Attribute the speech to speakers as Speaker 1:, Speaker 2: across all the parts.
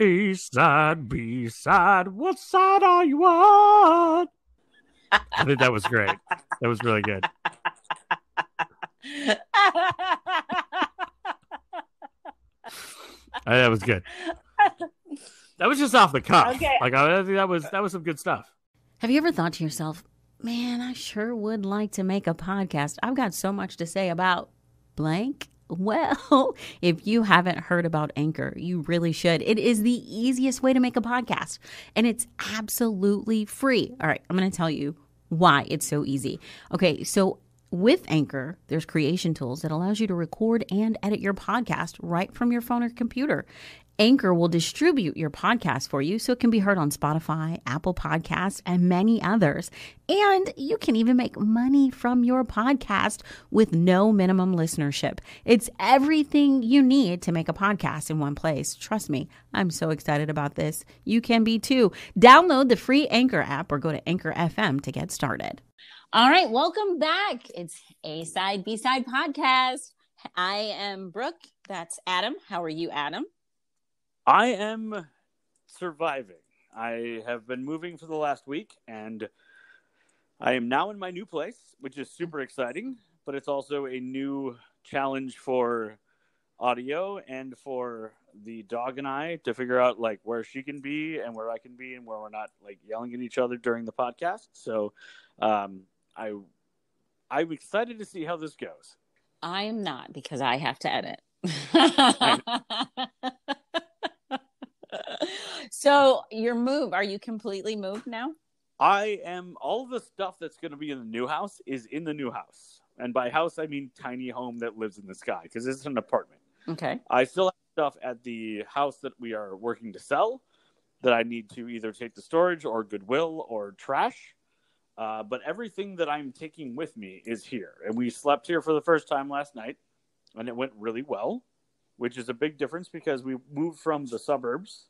Speaker 1: East side, B side, what side are you on? I think that was great. That was really good. That was good. That was just off the cuff.
Speaker 2: Okay.
Speaker 1: Like I think that was some good stuff.
Speaker 3: Have you ever thought to yourself, man, I sure would like to make a podcast. I've got so much to say about blank. Well, if you haven't heard about Anchor, you really should. It is the easiest way to make a podcast, and it's absolutely free. All right, I'm going to tell you why it's so easy. Okay, so with Anchor, there's creation tools that allows you to record and edit your podcast right from your phone or computer. Anchor will distribute your podcast for you so it can be heard on Spotify, Apple Podcasts, and many others. And you can even make money from your podcast with no minimum listenership. It's everything you need to make a podcast in one place. Trust me, I'm so excited about this. You can be too. Download the free Anchor app or go to Anchor FM to get started.
Speaker 2: All right, welcome back. It's A-Side, B-Side podcast. I am Brooke. That's Adam. How are you, Adam?
Speaker 1: I am surviving. I have been moving for the last week, and I am now in my new place, which is super exciting, but it's also a new challenge for audio and for the dog and I to figure out like where she can be and where I can be and where we're not like yelling at each other during the podcast. So I'm excited to see how this goes.
Speaker 2: I am not, because I have to edit. So your move, are you completely moved now?
Speaker 1: I am. All the stuff that's going to be in the new house is in the new house. And by house, I mean tiny home that lives in the sky, because it's an apartment.
Speaker 2: Okay.
Speaker 1: I still have stuff at the house that we are working to sell that I need to either take to storage or Goodwill or trash. But everything that I'm taking with me is here. And we slept here for the first time last night, and it went really well, which is a big difference because we moved from the suburbs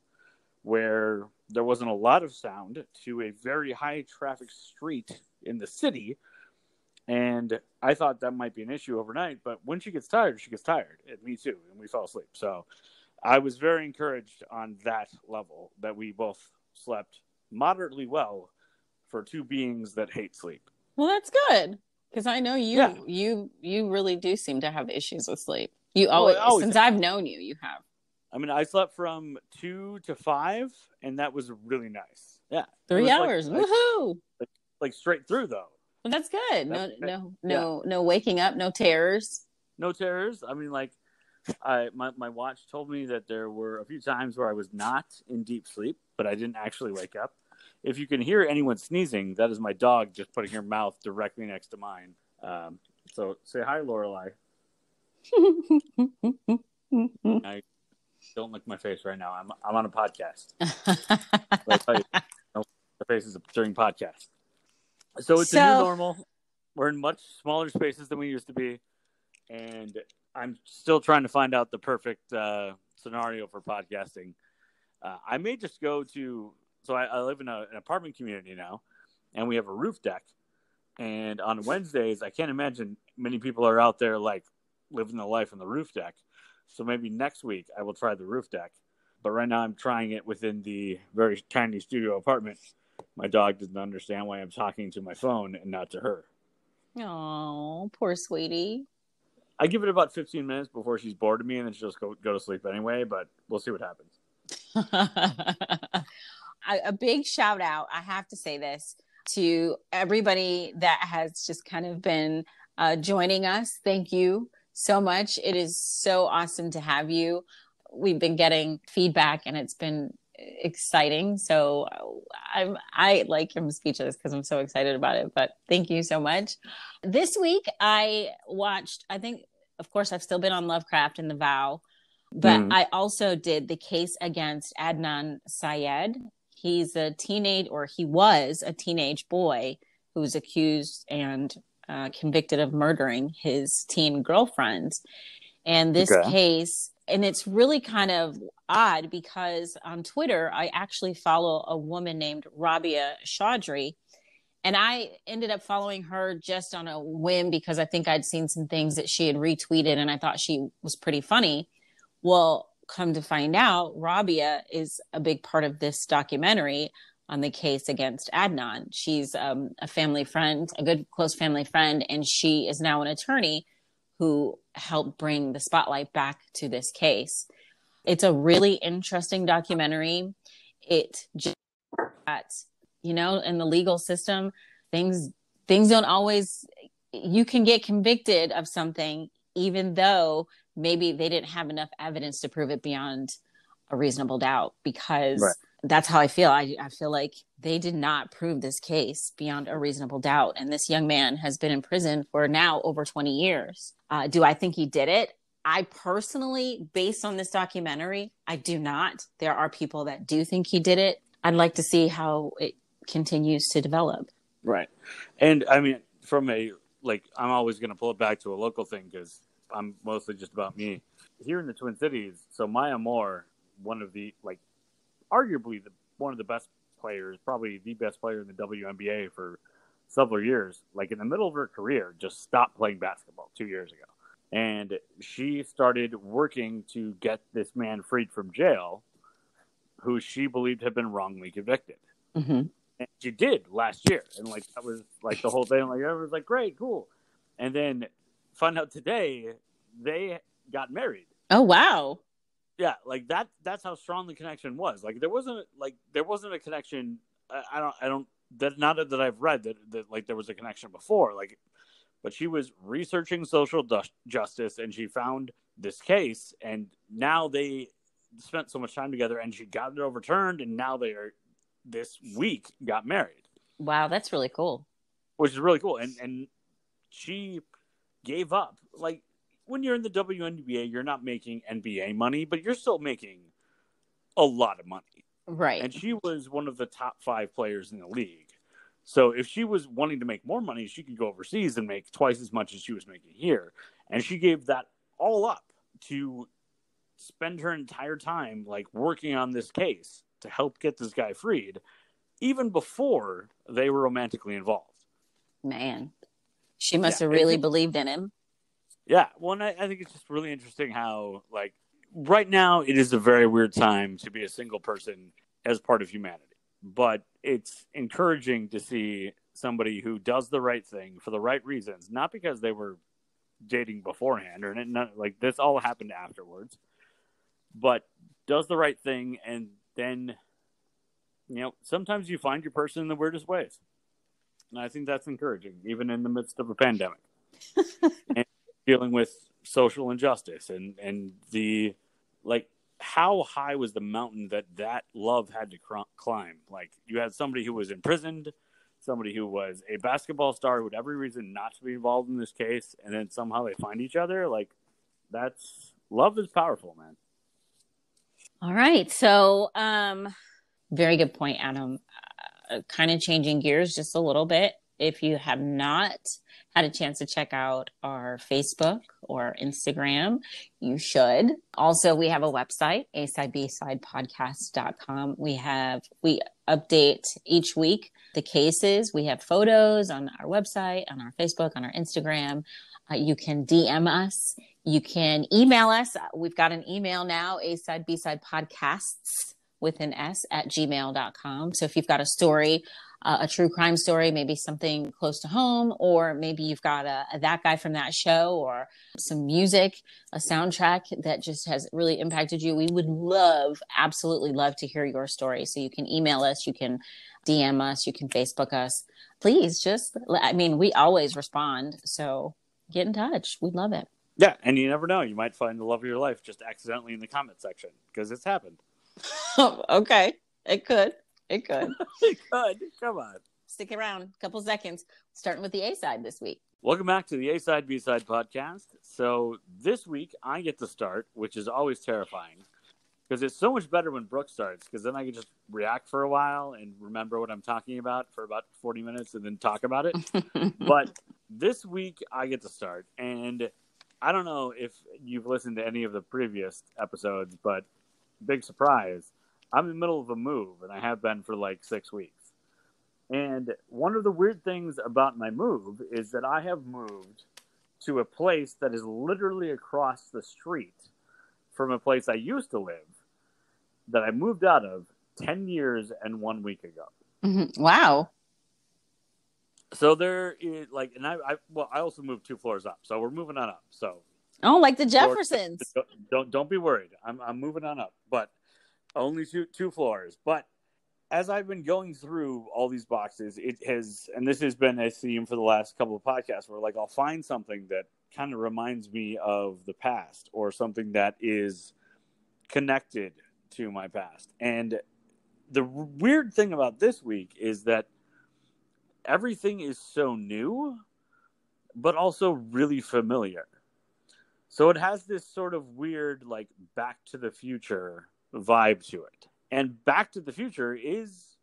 Speaker 1: where there wasn't a lot of sound to a very high traffic street in the city. And I thought that might be an issue overnight, but when she gets tired, she gets tired. And me too. And we fell asleep. So I was very encouraged on that level that we both slept moderately well for two beings that hate sleep.
Speaker 2: Well, that's good, because I know you really do seem to have issues with sleep. You always since I've known you, you have.
Speaker 1: I mean, I slept from 2 to 5, and that was really nice. Yeah,
Speaker 2: 3 hours, woohoo!
Speaker 1: Like straight through though.
Speaker 2: Well, that's good. No waking up, no terrors.
Speaker 1: No terrors. I mean, like, my watch told me that there were a few times where I was not in deep sleep, but I didn't actually wake up. If you can hear anyone sneezing, that is my dog just putting her mouth directly next to mine. So say hi, Lorelai. I don't lick my face right now. I'm on a podcast. I tell you, the face is during podcast. So it's a new normal. We're in much smaller spaces than we used to be, and I'm still trying to find out the perfect scenario for podcasting. I may just go to. So I live in an apartment community now, and we have a roof deck. And on Wednesdays, I can't imagine many people are out there like living the life on the roof deck. So maybe next week I will try the roof deck. But right now I'm trying it within the very tiny studio apartment. My dog doesn't understand why I'm talking to my phone and not to her.
Speaker 2: Oh, poor sweetie.
Speaker 1: I give it about 15 minutes before she's bored of me, and then she'll just go to sleep anyway. But we'll see what happens.
Speaker 2: A big shout out, I have to say this, to everybody that has just kind of been joining us. Thank you so much. It is so awesome to have you. We've been getting feedback, and it's been exciting. So I'm speechless because I'm so excited about it, but thank you so much. This week I watched, I think, of course, I've still been on Lovecraft and The Vow, but I also did the case against Adnan Syed. He was a teenage boy who was accused and convicted of murdering his teen girlfriend. And this case, and it's really kind of odd because on Twitter, I actually follow a woman named Rabia Chaudhry. And I ended up following her just on a whim because I think I'd seen some things that she had retweeted and I thought she was pretty funny. Well, come to find out, Rabia is a big part of this documentary on the case against Adnan. She's a family friend, a good close family friend, and she is now an attorney who helped bring the spotlight back to this case. It's a really interesting documentary. It just, you know, in the legal system, things don't always, you can get convicted of something even though maybe they didn't have enough evidence to prove it beyond a reasonable doubt, because
Speaker 1: Right.
Speaker 2: that's how I feel. I feel like they did not prove this case beyond a reasonable doubt. And this young man has been in prison for now over 20 years. Do I think he did it? I personally, based on this documentary, I do not. There are people that do think he did it. I'd like to see how it continues to develop.
Speaker 1: Right. And I mean, from a, like, I'm always going to pull it back to a local thing because I'm mostly just about me. Here in the Twin Cities, so Maya Moore, one of the, like, arguably one of the best players, probably the best player in the WNBA for several years, like in the middle of her career, just stopped playing basketball 2 years ago. And she started working to get this man freed from jail, who she believed had been wrongly convicted.
Speaker 2: Mm-hmm.
Speaker 1: And she did last year. And like, that was like the whole thing. Like, everyone was like, great, cool. And then find out today they got married.
Speaker 2: Oh, wow.
Speaker 1: Yeah, like that's how strong the connection was. Like there wasn't a connection. I don't that not that I've read that like there was a connection before. Like, but she was researching social justice and she found this case, and now they spent so much time together, and she got it overturned, and now they are this week got married.
Speaker 2: Wow, that's really cool.
Speaker 1: Which is really cool, and she gave up. Like, when you're in the WNBA, you're not making NBA money, but you're still making a lot of money.
Speaker 2: Right.
Speaker 1: And she was one of the top 5 players in the league. So if she was wanting to make more money, she could go overseas and make twice as much as she was making here. And she gave that all up to spend her entire time, like, working on this case to help get this guy freed, even before they were romantically involved.
Speaker 2: Man, she must have really believed in him.
Speaker 1: Yeah, well, and I think it's just really interesting how, like, right now it is a very weird time to be a single person as part of humanity. But it's encouraging to see somebody who does the right thing for the right reasons, not because they were dating beforehand or not, like this all happened afterwards, but does the right thing. And then, you know, sometimes you find your person in the weirdest ways. And I think that's encouraging, even in the midst of a pandemic. And dealing with social injustice and the, like, how high was the mountain that love had to climb? Like, you had somebody who was imprisoned, somebody who was a basketball star who had every reason not to be involved in this case, and then somehow they find each other. Like, love is powerful, man.
Speaker 2: All right. So, very good point, Adam. Kind of changing gears just a little bit. If you have not had a chance to check out our Facebook or Instagram, you should. Also, we have a website, asidebsidepodcast.com. We update each week the cases. We have photos on our website, on our Facebook, on our Instagram. You can DM us. You can email us. We've got an email now, asidebsidepodcasts with an S @gmail.com. So if you've got a story, a true crime story, maybe something close to home, or maybe you've got a that guy from that show, or some music, a soundtrack that just has really impacted you, we would absolutely love to hear your story. So you can email us, you can DM us, you can Facebook us. Please we always respond. So get in touch. We'd love it.
Speaker 1: Yeah, and you never know. You might find the love of your life just accidentally in the comment section, because it's happened.
Speaker 2: Okay. It could. It could.
Speaker 1: It could. Come on.
Speaker 2: Stick around a couple seconds, starting with the A side this week.
Speaker 1: Welcome back to the A Side, B Side podcast. So this week I get to start, which is always terrifying, because it's so much better when Brooke starts, because then I can just react for a while and remember what I'm talking about for about 40 minutes and then talk about it. But this week I get to start, and I don't know if you've listened to any of the previous episodes, but big surprise, I'm in the middle of a move, and I have been for like 6 weeks. And one of the weird things about my move is that I have moved to a place that is literally across the street from a place I used to live that I moved out of 10 years and 1 week ago.
Speaker 2: Mm-hmm. Wow.
Speaker 1: So there is and I also moved 2 floors up, so we're moving on up. So
Speaker 2: like the Jeffersons.
Speaker 1: Don't be worried. I'm moving on up, but only two floors. But as I've been going through all these boxes, and this has been a theme for the last couple of podcasts, where I'll find something that kind of reminds me of the past, or something that is connected to my past. And the weird thing about this week is that everything is so new, but also really familiar. So it has this sort of weird, Back to the Future vibe to it. And Back to the Future is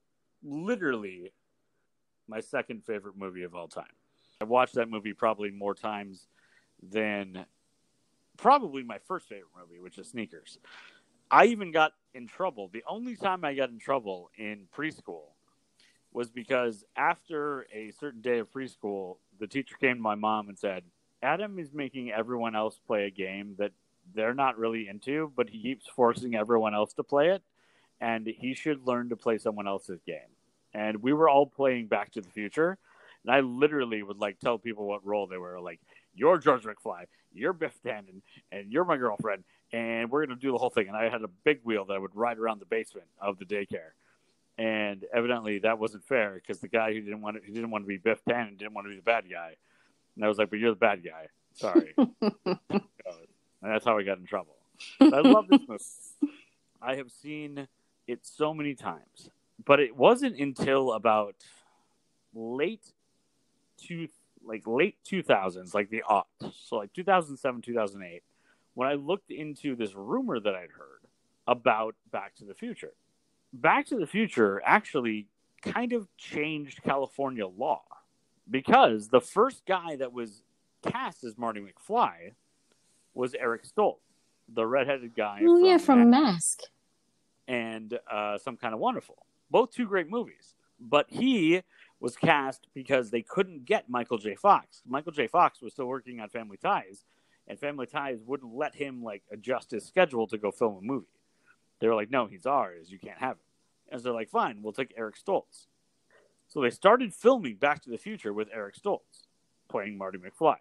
Speaker 1: literally my second favorite movie of all time. I've watched that movie probably more times than probably my first favorite movie, which is Sneakers. I even got in trouble. The only time I got in trouble in preschool was because after a certain day of preschool, the teacher came to my mom and said, Adam is making everyone else play a game that they're not really into, but he keeps forcing everyone else to play it, and he should learn to play someone else's game. And we were all playing Back to the Future, and I literally would tell people what role they were. You're George McFly, you're Biff Tannen, and you're my girlfriend, and we're going to do the whole thing. And I had a big wheel that I would ride around the basement of the daycare. And evidently that wasn't fair, because the guy who didn't want to be Biff Tannen didn't want to be the bad guy. And I was like, but you're the bad guy. Sorry. And that's how I got in trouble. But I love this movie. I have seen it so many times. But it wasn't until about late 2000s, the aughts. So 2007, 2008, when I looked into this rumor that I'd heard about Back to the Future. Back to the Future actually kind of changed California law, because the first guy that was cast as Marty McFly was Eric Stoltz, the redheaded guy
Speaker 2: from Mask.
Speaker 1: And Some Kind of Wonderful. Both 2 great movies. But he was cast because they couldn't get Michael J. Fox. Michael J. Fox was still working on Family Ties, and Family Ties wouldn't let him adjust his schedule to go film a movie. They were like, no, he's ours. You can't have him. And so they're like, fine, we'll take Eric Stoltz. So they started filming Back to the Future with Eric Stoltz playing Marty McFly.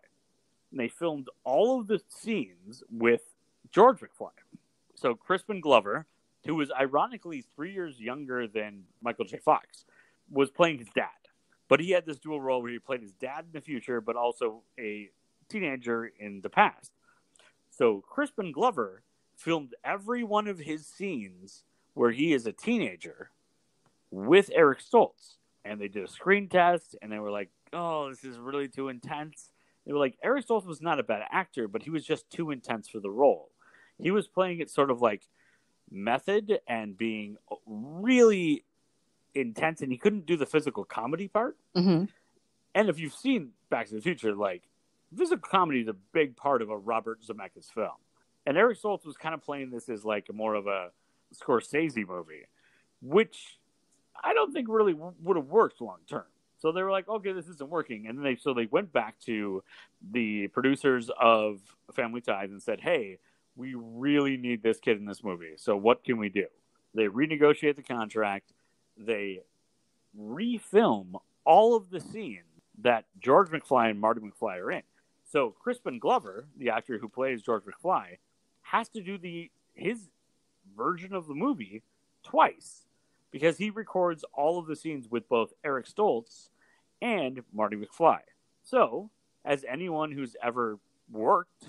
Speaker 1: And they filmed all of the scenes with George McFly. So Crispin Glover, who was ironically 3 years younger than Michael J. Fox, was playing his dad. But he had this dual role where he played his dad in the future, but also a teenager in the past. So Crispin Glover filmed every one of his scenes where he is a teenager with Eric Stoltz. And they did a screen test, and they were like, oh, this is really too intense. They were like, Eric Stoltz was not a bad actor, but he was just too intense for the role. He was playing it sort of method and being really intense, and he couldn't do the physical comedy part.
Speaker 2: Mm-hmm.
Speaker 1: And if you've seen Back to the Future, physical comedy is a big part of a Robert Zemeckis film. And Eric Stoltz was kind of playing this as more of a Scorsese movie, which I don't think really would have worked long term. So they were like, okay, this isn't working. And then they went back to the producers of Family Ties and said, hey, we really need this kid in this movie. So what can we do? They renegotiate the contract. They refilm all of the scenes that George McFly and Marty McFly are in. So Crispin Glover, the actor who plays George McFly, has to do his version of the movie twice, because he records all of the scenes with both Eric Stoltz and Marty McFly. So, as anyone who's ever worked,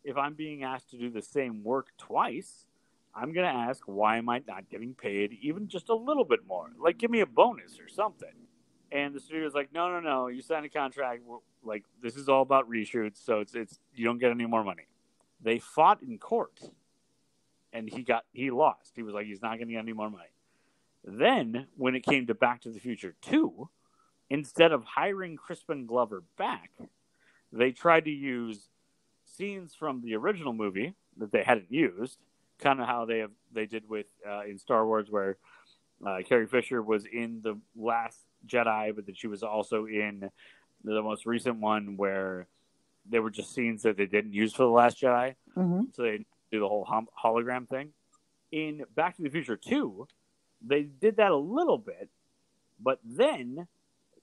Speaker 1: if I'm being asked to do the same work twice, I'm going to ask, why am I not getting paid even just a little bit more? Give me a bonus or something. And the studio's like, no, you signed a contract. This is all about reshoots, so it's you don't get any more money. They fought in court, and he lost. He was like, he's not going to get any more money. Then, when it came to Back to the Future 2, instead of hiring Crispin Glover back, they tried to use scenes from the original movie that they hadn't used, kind of how they did with in Star Wars, where Carrie Fisher was in The Last Jedi, but that she was also in the most recent one where they were just scenes that they didn't use for The Last Jedi.
Speaker 2: Mm-hmm.
Speaker 1: So they do the whole hologram thing. In Back to the Future 2, they did that a little bit, but then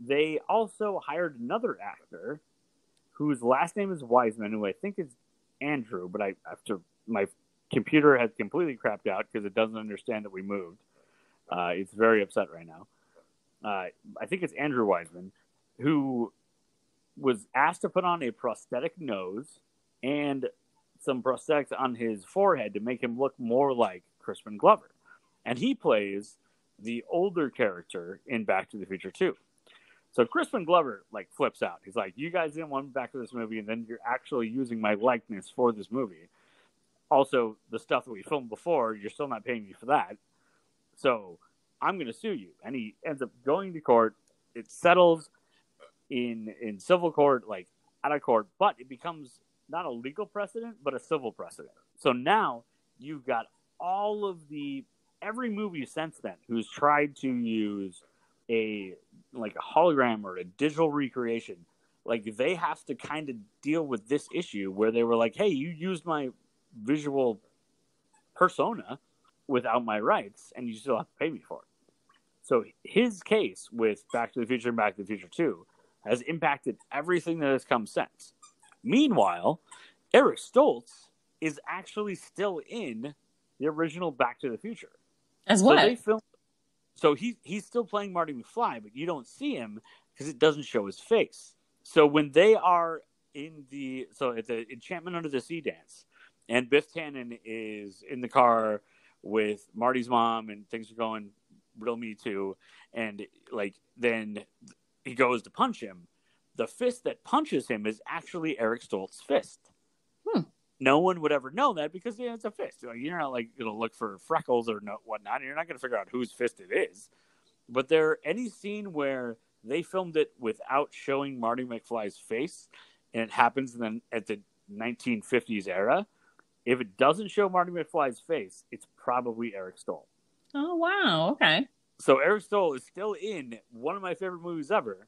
Speaker 1: they also hired another actor whose last name is Wiseman, who I think is Andrew, but my computer has completely crapped out because it doesn't understand that we moved. It's very upset right now. I think it's Andrew Wiseman, who was asked to put on a prosthetic nose and some prosthetics on his forehead to make him look more like Crispin Glover. And he plays the older character in Back to the Future 2. So Crispin Glover flips out. He's like, you guys didn't want me back to this movie, and then you're actually using my likeness for this movie. Also, the stuff that we filmed before, you're still not paying me for that. So I'm going to sue you. And he ends up going to court. It settles in civil court, out of court, but it becomes not a legal precedent, but a civil precedent. So now you've got every movie since then who's tried to use a hologram or a digital recreation, they have to kind of deal with this issue where they were like, hey, you used my visual persona without my rights and you still have to pay me for it. So his case with Back to the Future and Back to the Future 2 has impacted everything that has come since. Meanwhile, Eric Stoltz is actually still in the original Back to the Future.
Speaker 2: As what?
Speaker 1: So he's still playing Marty McFly, but you don't see him because it doesn't show his face. So when they are at the Enchantment Under the Sea dance, and Biff Tannen is in the car with Marty's mom, and things are going real Me Too, and then he goes to punch him. The fist that punches him is actually Eric Stoltz's fist. No one would ever know that because it's a fist. You're not going to look for freckles or whatnot. You're not going to figure out whose fist it is. But any scene where they filmed it without showing Marty McFly's face, and it happens then at the 1950s era, if it doesn't show Marty McFly's face, it's probably Eric Stoltz.
Speaker 2: Oh, wow. Okay.
Speaker 1: So Eric Stoltz is still in one of my favorite movies ever,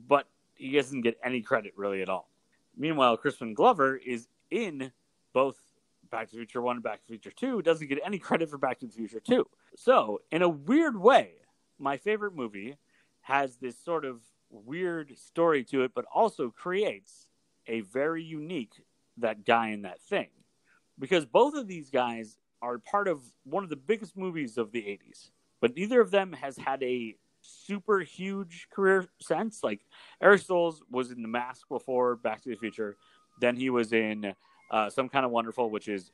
Speaker 1: but he doesn't get any credit really at all. Meanwhile, Crispin Glover is in both Back to the Future 1 and Back to the Future 2, doesn't get any credit for Back to the Future 2. So, in a weird way, my favorite movie has this sort of weird story to it, but also creates a very unique that guy in that thing. Because both of these guys are part of one of the biggest movies of the 80s, but neither of them has had a super huge career since. Eric Stoltz was in The Mask before Back to the Future. Then he was in Some Kind of Wonderful, which is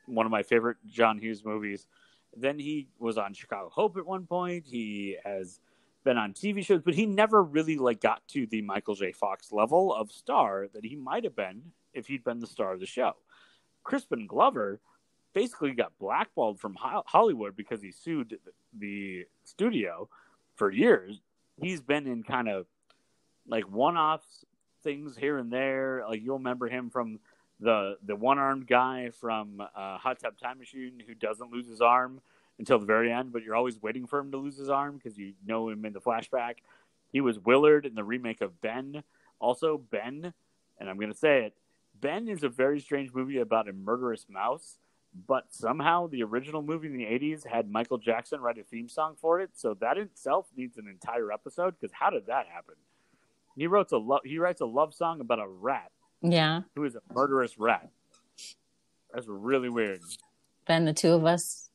Speaker 1: one of my favorite John Hughes movies. Then he was on Chicago Hope at one point. He has been on TV shows, but he never really got to the Michael J. Fox level of star that he might have been if he'd been the star of the show. Crispin Glover basically got blackballed from Hollywood because he sued the studio for years. He's been in kind of one-offs things here and there. You'll remember him from the one-armed guy from Hot Tub Time Machine who doesn't lose his arm until the very end, but you're always waiting for him to lose his arm because you know him in the flashback. He was Willard in the remake of Ben. Also, Ben, and I'm going to say it, Ben is a very strange movie about a murderous mouse, but somehow the original movie in the 80s had Michael Jackson write a theme song for it, so that in itself needs an entire episode, because how did that happen? He writes a love song about a rat.
Speaker 2: Yeah.
Speaker 1: Who is a murderous rat. That's really weird.
Speaker 2: Ben, the two of us,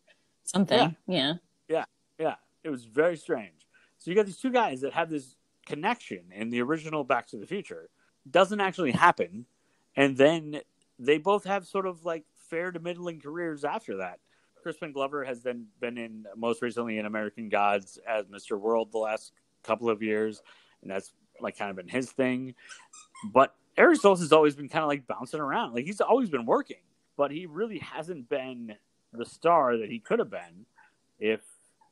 Speaker 2: something. Yeah.
Speaker 1: Yeah. It was very strange. So you got these two guys that have this connection in the original Back to the Future. Doesn't actually happen. And then they both have sort of fair to middling careers after that. Crispin Glover has then been in, most recently in American Gods as Mr. World the last couple of years. And that's kind of been his thing. But Eric Stoltz has always been kind of bouncing around. He's always been working, but he really hasn't been the star that he could have been if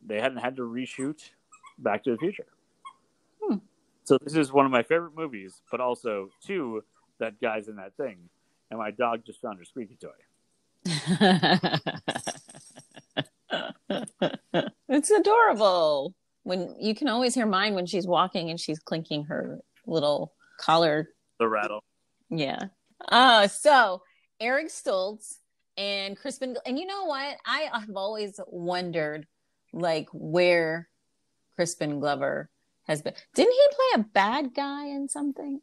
Speaker 1: they hadn't had to reshoot Back to the Future. So this is one of my favorite movies, but also two that guy's in that thing. And my dog just found her squeaky toy.
Speaker 2: It's adorable. When you can always hear mine when she's walking and she's clinking her little collar.
Speaker 1: The rattle.
Speaker 2: Yeah. So Eric Stoltz and Crispin. And you know what? I have always wondered, like, where Crispin Glover has been. Didn't he play a bad guy in something?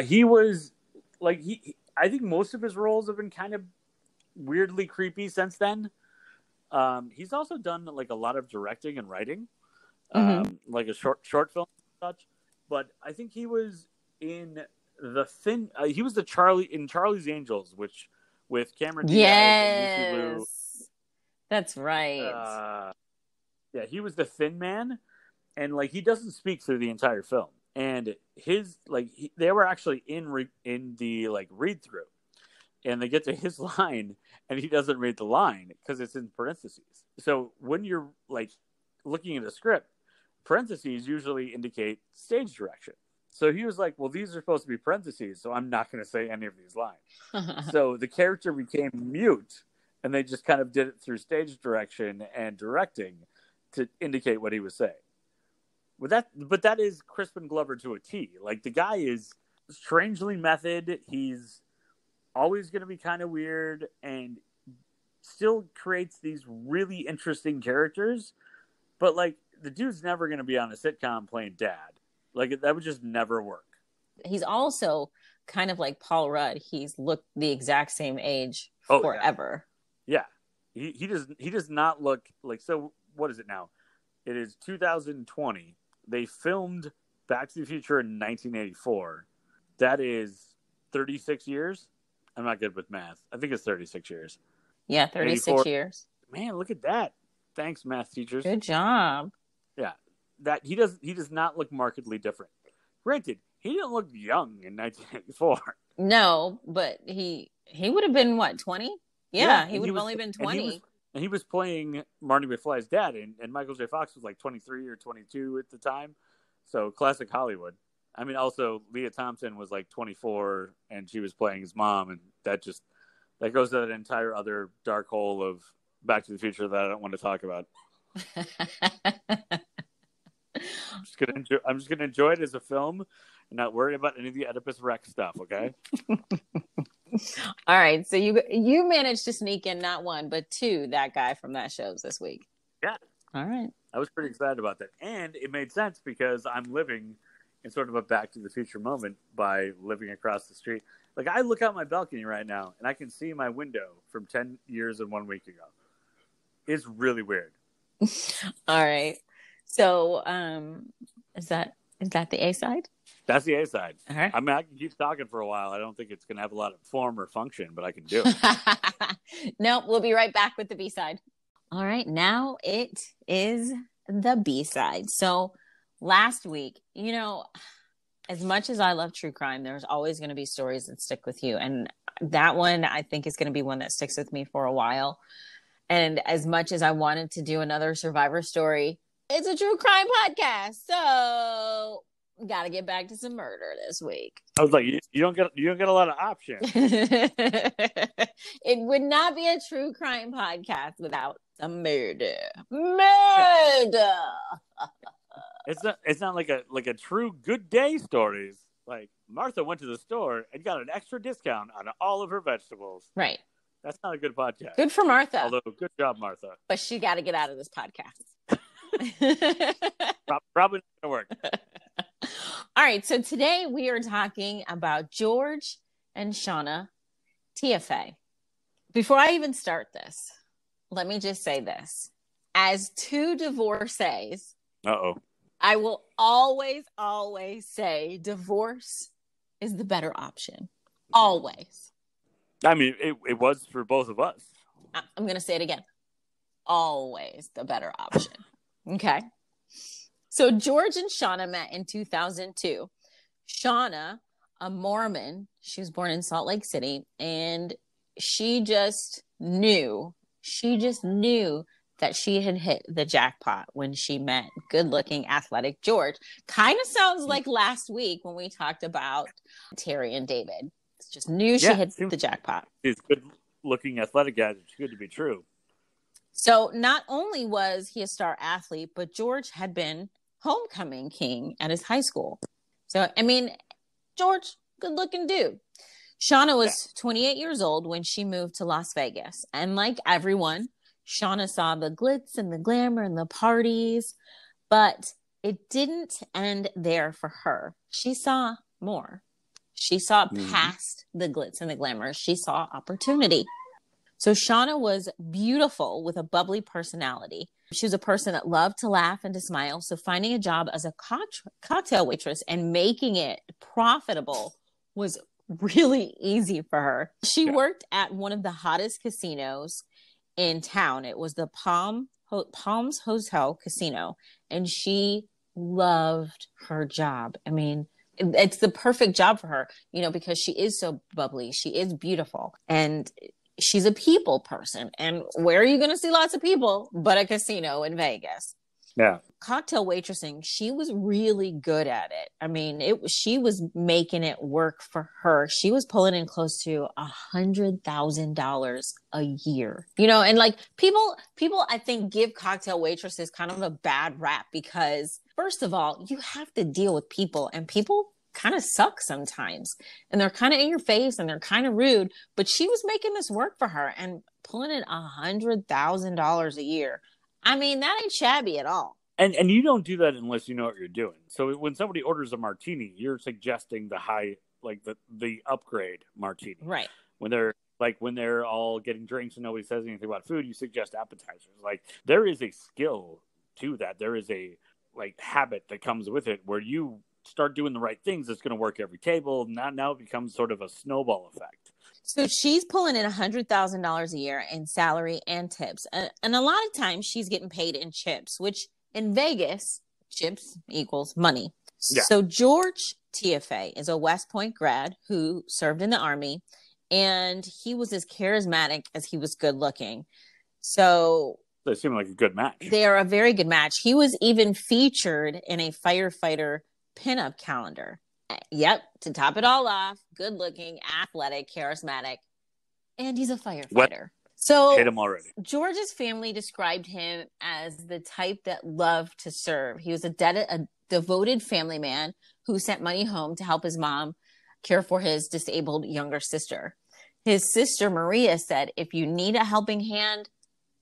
Speaker 1: He was like I think most of his roles have been kind of weirdly creepy since then. He's also done like a lot of directing and writing, like a short film and such. But I think he was in he was in Charlie's Angels, which with Cameron Diaz and Lucy Liu.
Speaker 2: That's right.
Speaker 1: Yeah, he was the Thin Man, and like he doesn't speak through the entire film. And they were actually in the like read through, and they get to his line, and he doesn't read the line because it's in parentheses. So when you're like looking at the script, parentheses usually indicate stage direction. So he was like, well, these are supposed to be parentheses, so I'm not going to say any of these lines. So the character became mute, and they just kind of did it through stage direction and directing to indicate what he was saying. But that is Crispin Glover to a T. Like, the guy is strangely method. He's always going to be kind of weird and still creates these really interesting characters. But, like, the dude's never going to be on a sitcom playing dad. Like, that would just never work.
Speaker 2: He's also kind of like Paul Rudd. He's looked the exact same age forever.
Speaker 1: Yeah. He does not look like, so what is it now? It is 2020. They filmed Back to the Future in 1984. That is 36 years. I'm not good with math. I think it's 36 years.
Speaker 2: Yeah, 36 years.
Speaker 1: Man, look at that. Thanks, math teachers.
Speaker 2: Good job.
Speaker 1: Yeah. That he does not look markedly different. Granted, he didn't look young in 1984.
Speaker 2: No, but he would have been what, 20? Yeah, he would have only been 20.
Speaker 1: And he was playing Marty McFly's dad, and Michael J. Fox was like 23 or 22 at the time. So classic Hollywood. I mean, also Leah Thompson was like 24, and she was playing his mom, and that goes to an entire other dark hole of Back to the Future that I don't want to talk about. I'm just gonna enjoy it as a film and not worry about any of the Oedipus Rex stuff. Okay.
Speaker 2: All right, so you managed to sneak in not one but two that guy from that shows this week.
Speaker 1: Yeah.
Speaker 2: All right.
Speaker 1: I was pretty excited about that, and it made sense because I'm living in sort of a Back to the Future moment by living across the street. Like, I look out my balcony right now, and I can see my window from 10 years and 1 week ago. It's really weird.
Speaker 2: All right. So, is that the A side?
Speaker 1: That's the A side.
Speaker 2: All right.
Speaker 1: I mean, I can keep talking for a while. I don't think it's going to have a lot of form or function, but I can do it.
Speaker 2: No, we'll be right back with the B side. All right. Now it is the B side. So last week, as much as I love true crime, there's always going to be stories that stick with you. And that one, I think, is going to be one that sticks with me for a while. And as much as I wanted to do another Survivor story, it's a true crime podcast. So got to get back to some murder this week.
Speaker 1: I was like, you don't get a lot of options.
Speaker 2: It would not be a true crime podcast without some murder.
Speaker 1: It's not like a true good day stories. Like, Martha went to the store and got an extra discount on all of her vegetables.
Speaker 2: Right.
Speaker 1: That's not a good podcast.
Speaker 2: Good for Martha.
Speaker 1: Although, good job, Martha.
Speaker 2: But she got to get out of this podcast.
Speaker 1: Probably not going to work.
Speaker 2: All right. So today we are talking about George and Shauna TFA. Before I even start this, let me just say this. As two divorcees, I will always, always say divorce is the better option. Always.
Speaker 1: I mean, it was for both of us.
Speaker 2: I'm going to say it again. Always the better option. Okay. So George and Shauna met in 2002. Shauna, a Mormon, she was born in Salt Lake City, and she just knew that she had hit the jackpot when she met good-looking, athletic George. Kind of sounds like last week when we talked about Terry and David. Just knew she hit the jackpot.
Speaker 1: He's good-looking, athletic guy. It's good to be true.
Speaker 2: So not only was he a star athlete, but George had been homecoming king at his high school. So, I mean, George, good-looking dude. Shauna was 28 years old when she moved to Las Vegas. And like everyone, Shauna saw the glitz and the glamour and the parties, but it didn't end there for her. She saw more. She saw past the glitz and the glamour. She saw opportunity. So Shauna was beautiful with a bubbly personality. She was a person that loved to laugh and to smile. So finding a job as a cocktail waitress and making it profitable was really easy for her. She worked at one of the hottest casinos in town. It was the Palms Hotel Casino, and she loved her job. I mean, it's the perfect job for her, you know, because she is so bubbly. She is beautiful, and she's a people person. And where are you going to see lots of people but a casino in Vegas?
Speaker 1: Yeah.
Speaker 2: Cocktail waitressing, she was really good at it. I mean, she was making it work for her. She was pulling in close to $100,000 a year. You know, and like people I think give cocktail waitresses kind of a bad rap because first of all, you have to deal with people, and people kind of suck sometimes, and they're kind of in your face and they're kind of rude, but she was making this work for her and pulling in $100,000 a year. I mean, that ain't shabby at all.
Speaker 1: And you don't do that unless you know what you're doing. So when somebody orders a martini, you're suggesting the high, like the upgrade martini.
Speaker 2: Right.
Speaker 1: When they're all getting drinks and nobody says anything about food, you suggest appetizers. Like there is a skill to that. There is a habit that comes with it where you start doing the right things. It's going to work every table. Now it becomes sort of a snowball effect.
Speaker 2: So she's pulling in $100,000 a year in salary and tips. And a lot of times she's getting paid in chips, which in Vegas, chips equals money. Yeah. So George TFA is a West Point grad who served in the Army, and he was as charismatic as he was good looking. So
Speaker 1: they seem like a good match.
Speaker 2: They are a very good match. He was even featured in a firefighter pinup calendar. Yep, to top it all off, good looking, athletic, charismatic, and he's a firefighter. So
Speaker 1: hate him already.
Speaker 2: George's family described him as the type that loved to serve. He was a devoted family man who sent money home to help his mom care for his disabled younger sister. His sister Maria said, "If you need a helping hand,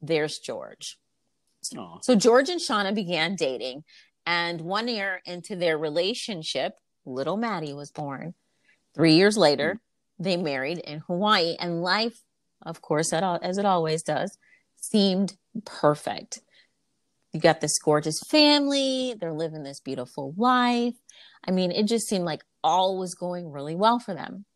Speaker 2: there's George." Aww. So George and Shauna began dating, and 1 year into their relationship, little Maddie was born. 3 years later, they married in Hawaii, and life, of course, as it always does, seemed perfect. You got this gorgeous family. They're living this beautiful life. I mean, it just seemed like all was going really well for them.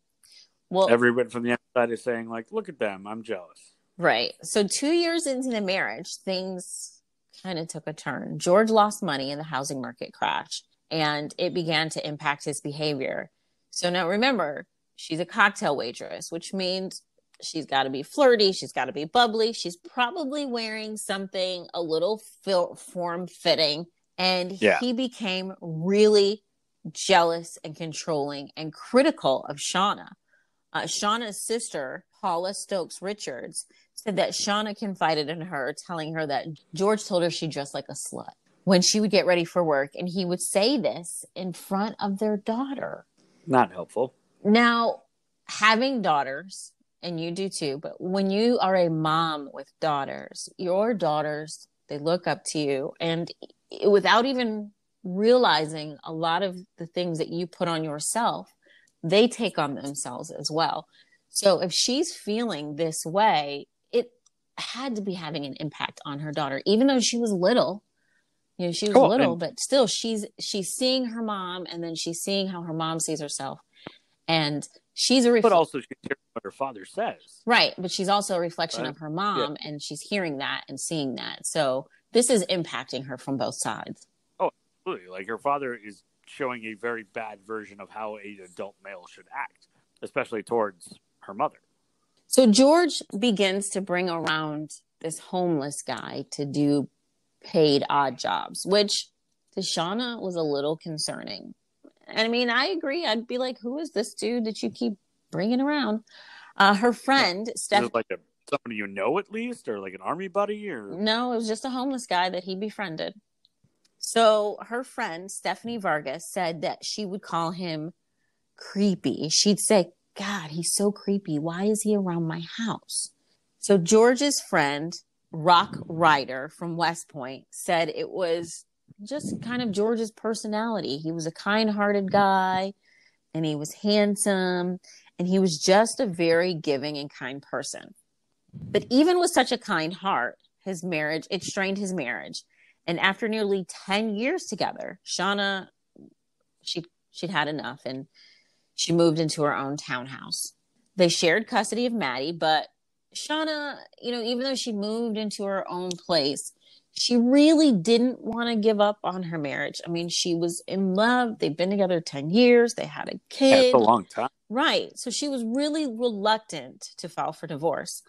Speaker 2: Well,
Speaker 1: everyone from the outside is saying, like, look at them. I'm jealous.
Speaker 2: Right. So 2 years into the marriage, things kind of took a turn. George lost money in the housing market crash, and it began to impact his behavior. So now remember, she's a cocktail waitress, which means she's got to be flirty. She's got to be bubbly. She's probably wearing something a little form-fitting. And he became really jealous and controlling and critical of Shauna. Shauna's sister, Paula Stokes Richards, said that Shauna confided in her, telling her that George told her she dressed like a slut when she would get ready for work. And he would say this in front of their daughter.
Speaker 1: Not helpful.
Speaker 2: Now, having daughters, and you do too, but when you are a mom with daughters, your daughters, they look up to you. And without even realizing a lot of the things that you put on yourself, they take on themselves as well. So if she's feeling this way, it had to be having an impact on her daughter, even though she was little. You know, she was little, but still she's seeing her mom, and then she's seeing how her mom sees herself. And she's
Speaker 1: but also she's hearing what her father says.
Speaker 2: Right. But she's also a reflection of her mom, and she's hearing that and seeing that. So this is impacting her from both sides.
Speaker 1: Oh, absolutely. Like her father is showing a very bad version of how an adult male should act, especially towards her mother.
Speaker 2: So George begins to bring around this homeless guy to do paid odd jobs, which to Shauna was a little concerning. And I mean, I agree. I'd be like, who is this dude that you keep bringing around? Her friend, Steph.
Speaker 1: Is it like somebody you know at least, or like an army buddy? Or
Speaker 2: no, it was just a homeless guy that he befriended. So her friend, Stephanie Vargas, said that she would call him creepy. She'd say, God, he's so creepy. Why is he around my house? So George's friend, Rock Ryder from West Point, said it was just kind of George's personality. He was a kind-hearted guy, and he was handsome, and he was just a very giving and kind person. But even with such a kind heart, it strained his marriage. And after nearly 10 years together, Shauna, she'd had enough, and she moved into her own townhouse. They shared custody of Maddie, but Shauna, even though she moved into her own place, she really didn't want to give up on her marriage. I mean, she was in love. They'd been together 10 years. They had a kid.
Speaker 1: That's a long time.
Speaker 2: Right. So she was really reluctant to file for divorce.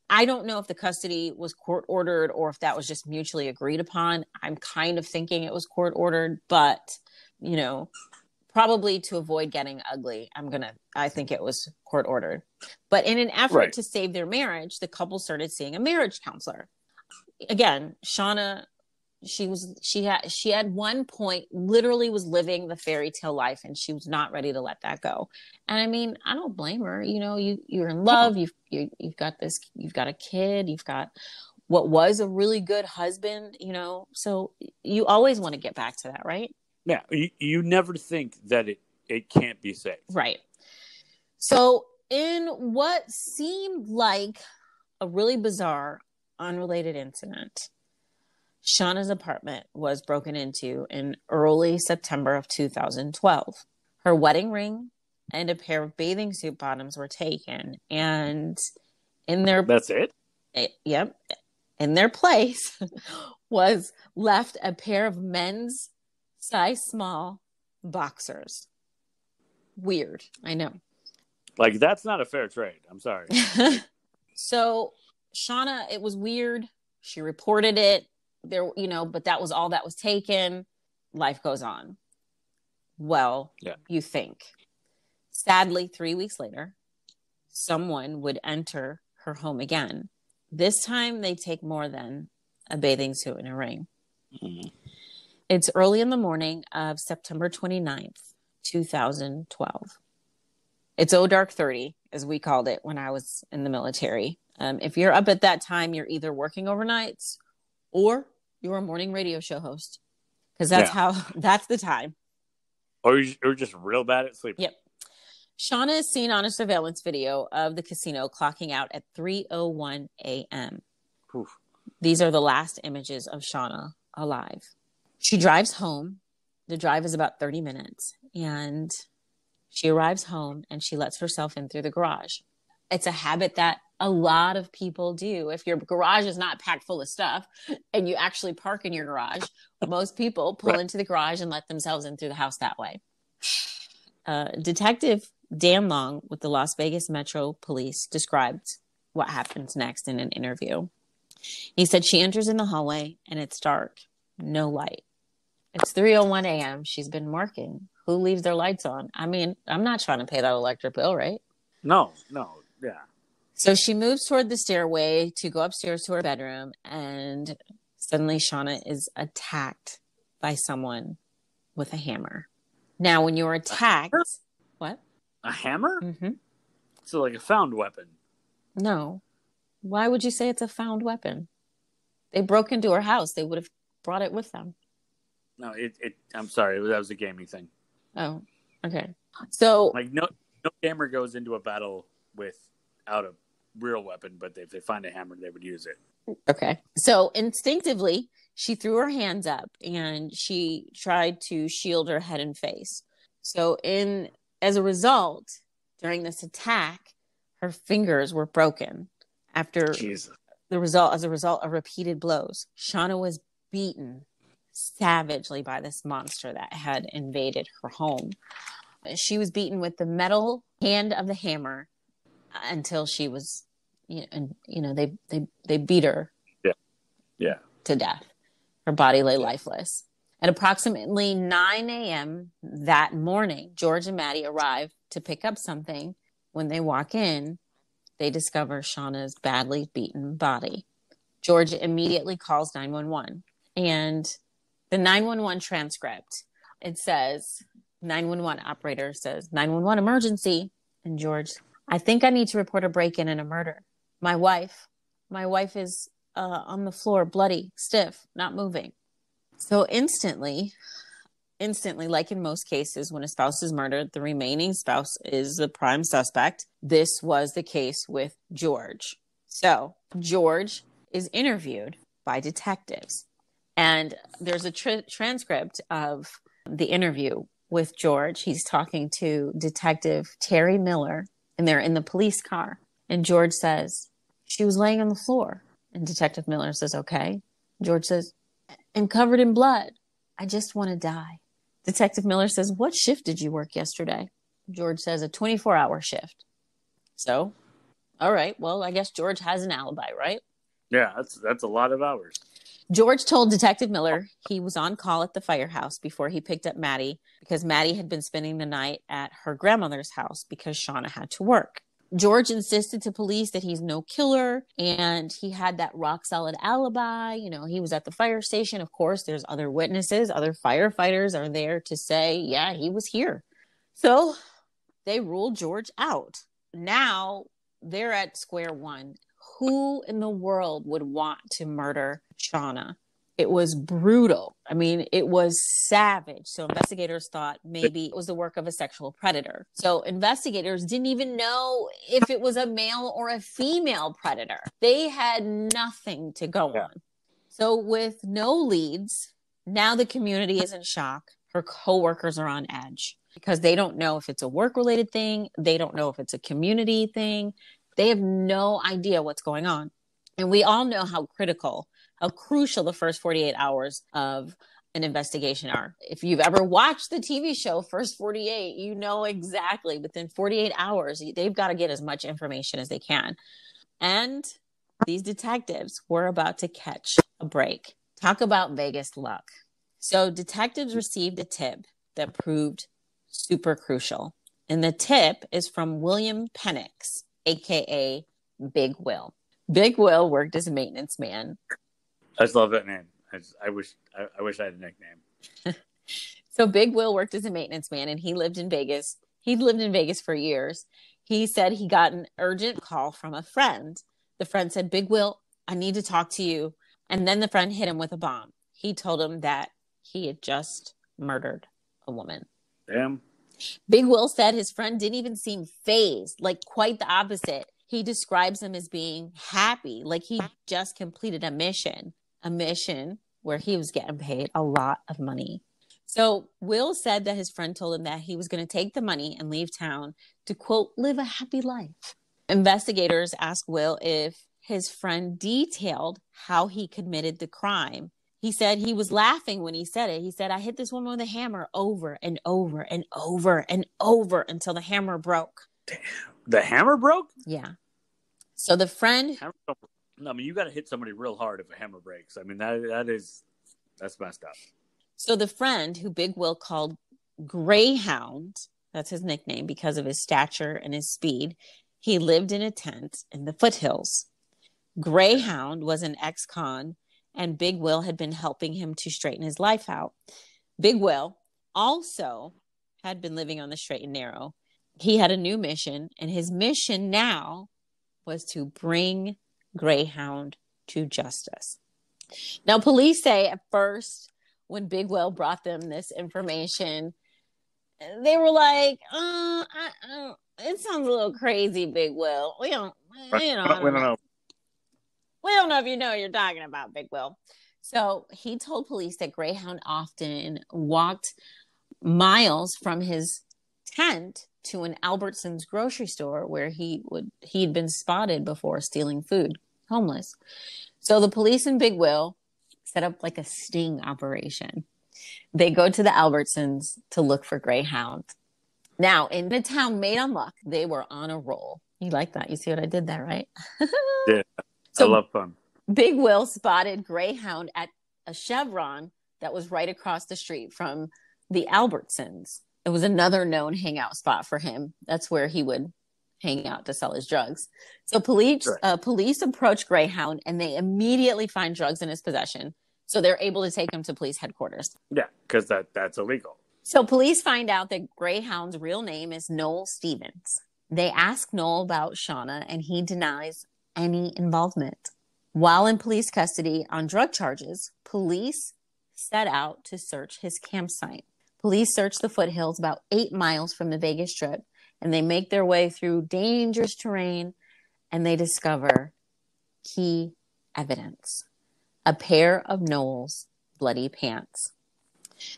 Speaker 2: I don't know if the custody was court ordered or if that was just mutually agreed upon. I'm kind of thinking it was court ordered, but, probably to avoid getting ugly, I think it was court ordered. But in an effort to save their marriage, the couple started seeing a marriage counselor. Again, Shauna, she had one point literally was living the fairy tale life, and she was not ready to let that go. And I mean, I don't blame her. You're in love. You've got a kid. You've got what was a really good husband. So you always want to get back to that, right?
Speaker 1: Yeah, you never think that it can't be saved.
Speaker 2: Right. So in what seemed like a really bizarre, unrelated incident, Shauna's apartment was broken into in early September of 2012. Her wedding ring and a pair of bathing suit bottoms were taken, and
Speaker 1: That's it?
Speaker 2: Yep. In their place was left a pair of men's size small boxers. Weird, I know.
Speaker 3: Like, that's not a fair trade. I'm sorry.
Speaker 2: So Shauna, it was weird. She reported it there, but that was all that was taken. Life goes on. Well, You think. Sadly, 3 weeks later, someone would enter her home again. This time they take more than a bathing suit and a ring. Mm-hmm. It's early in the morning of September 29th, 2012. It's dark 30, as we called it when I was in the military. If you're up at that time, you're either working overnights or you're a morning radio show host. Because that's the time.
Speaker 3: Or you're just real bad at sleeping.
Speaker 2: Yep. Shauna is seen on a surveillance video of the casino clocking out at 3:01 a.m. Oof. These are the last images of Shauna alive. She drives home. The drive is about 30 minutes. And she arrives home and she lets herself in through the garage. It's a habit that a lot of people do. If your garage is not packed full of stuff and you actually park in your garage, most people pull into the garage and let themselves in through the house that way. Detective Dan Long with the Las Vegas Metro Police described what happens next in an interview. He said she enters in the hallway and it's dark, no light. It's 3:01 a.m. She's been working. Who leaves their lights on? I mean, I'm not trying to pay that electric bill, right?
Speaker 3: No, yeah.
Speaker 2: So she moves toward the stairway to go upstairs to her bedroom, and suddenly Shauna is attacked by someone with a hammer. Now, when you're attacked... What?
Speaker 3: A hammer?
Speaker 2: Mm-hmm.
Speaker 3: So like a found weapon?
Speaker 2: No. Why would you say it's a found weapon? They broke into her house. They would have brought it with them.
Speaker 3: No, I'm sorry. That was a gaming thing.
Speaker 2: Oh, okay. So...
Speaker 3: Like, no gamer goes into a battle without a real weapon, but if they find a hammer, they would use it.
Speaker 2: Okay. So instinctively, she threw her hands up and she tried to shield her head and face. So as a result, during this attack, her fingers were broken as a result of repeated blows. Shauna was beaten savagely by this monster that had invaded her home. She was beaten with the metal hand of the hammer until she was, they beat her to death. Her body lay lifeless. At approximately 9 a.m. that morning, George and Maddie arrive to pick up something. When they walk in, they discover Shauna's badly beaten body. George immediately calls 911. And the 911 transcript, it says, 911 operator says, 911 emergency. And George, I think I need to report a break-in and a murder. My wife is on the floor, bloody, stiff, not moving. So instantly, like in most cases, when a spouse is murdered, the remaining spouse is the prime suspect. This was the case with George. So George is interviewed by detectives. And there's a transcript of the interview with George. He's talking to Detective Terry Miller, and they're in the police car. And George says, she was laying on the floor. And Detective Miller says, okay. George says, and covered in blood. I just want to die. Detective Miller says, what shift did you work yesterday? George says, a 24-hour shift. So, all right. Well, I guess George has an alibi, right?
Speaker 1: Yeah, that's a lot of hours.
Speaker 2: George told Detective Miller he was on call at the firehouse before he picked up Maddie because Maddie had been spending the night at her grandmother's house because Shauna had to work. George insisted to police that he's no killer and he had that rock solid alibi. You know, he was at the fire station. Of course, there's other witnesses, other firefighters are there to say, yeah, he was here. So they ruled George out. Now they're at square one. Who in the world would want to murder Shauna? It was brutal. I mean, it was savage. So investigators thought maybe it was the work of a sexual predator. So investigators didn't even know if it was a male or a female predator. They had nothing to go on. So with no leads, now the community is in shock. Her coworkers are on edge because they don't know if it's a work-related thing. They don't know if it's a community thing. They have no idea what's going on. And we all know how crucial the first 48 hours of an investigation are. If you've ever watched the TV show First 48, you know exactly within 48 hours, they've got to get as much information as they can. And these detectives were about to catch a break. Talk about Vegas luck. So detectives received a tip that proved super crucial. And the tip is from William Penix, a.k.a. Big Will. Big Will worked as a maintenance man.
Speaker 1: I just love that name. I wish I had a nickname.
Speaker 2: So Big Will worked as a maintenance man, and he lived in Vegas. He'd lived in Vegas for years. He said he got an urgent call from a friend. The friend said, Big Will, I need to talk to you. And then the friend hit him with a bomb. He told him that he had just murdered a woman.
Speaker 1: Damn.
Speaker 2: Big Will said his friend didn't even seem fazed, like quite the opposite. He describes him as being happy, like he just completed a mission where he was getting paid a lot of money. So Will said that his friend told him that he was going to take the money and leave town to, quote, live a happy life. Investigators asked Will if his friend detailed how he committed the crime. He said he was laughing when he said it. He said, I hit this woman with a hammer over and over and over and over until the hammer broke.
Speaker 1: Damn. The hammer broke?
Speaker 2: Yeah. So the friend...
Speaker 1: I mean, you got to hit somebody real hard if a hammer breaks. I mean, that's messed up.
Speaker 2: So the friend who Big Will called Greyhound, that's his nickname because of his stature and his speed, he lived in a tent in the foothills. Greyhound was an ex-con, and Big Will had been helping him to straighten his life out. Big Will also had been living on the straight and narrow. He had a new mission, and his mission now was to bring Greyhound to justice. Now, police say at first, when Big Will brought them this information, they were like, it sounds a little crazy, Big Will. We don't know. We don't know if you know what you're talking about, Big Will. So he told police that Greyhound often walked miles from his tent to an Albertsons grocery store where he'd been spotted before stealing food, homeless. So the police and Big Will set up like a sting operation. They go to the Albertsons to look for Greyhound. Now, in the town made on luck, they were on a roll. You like that? You see what I did there, right?
Speaker 1: Yeah, I love fun.
Speaker 2: Big Will spotted Greyhound at a Chevron that was right across the street from the Albertsons. It was another known hangout spot for him. That's where he would hang out to sell his drugs. So police approach Greyhound and they immediately find drugs in his possession. So they're able to take him to police headquarters.
Speaker 1: Yeah, because that's illegal.
Speaker 2: So police find out that Greyhound's real name is Noel Stevens. They ask Noel about Shauna, and he denies any involvement. While in police custody on drug charges, police set out to search his campsite. Police search the foothills about 8 miles from the Vegas Strip, and they make their way through dangerous terrain, and they discover key evidence: a pair of Noel's bloody pants.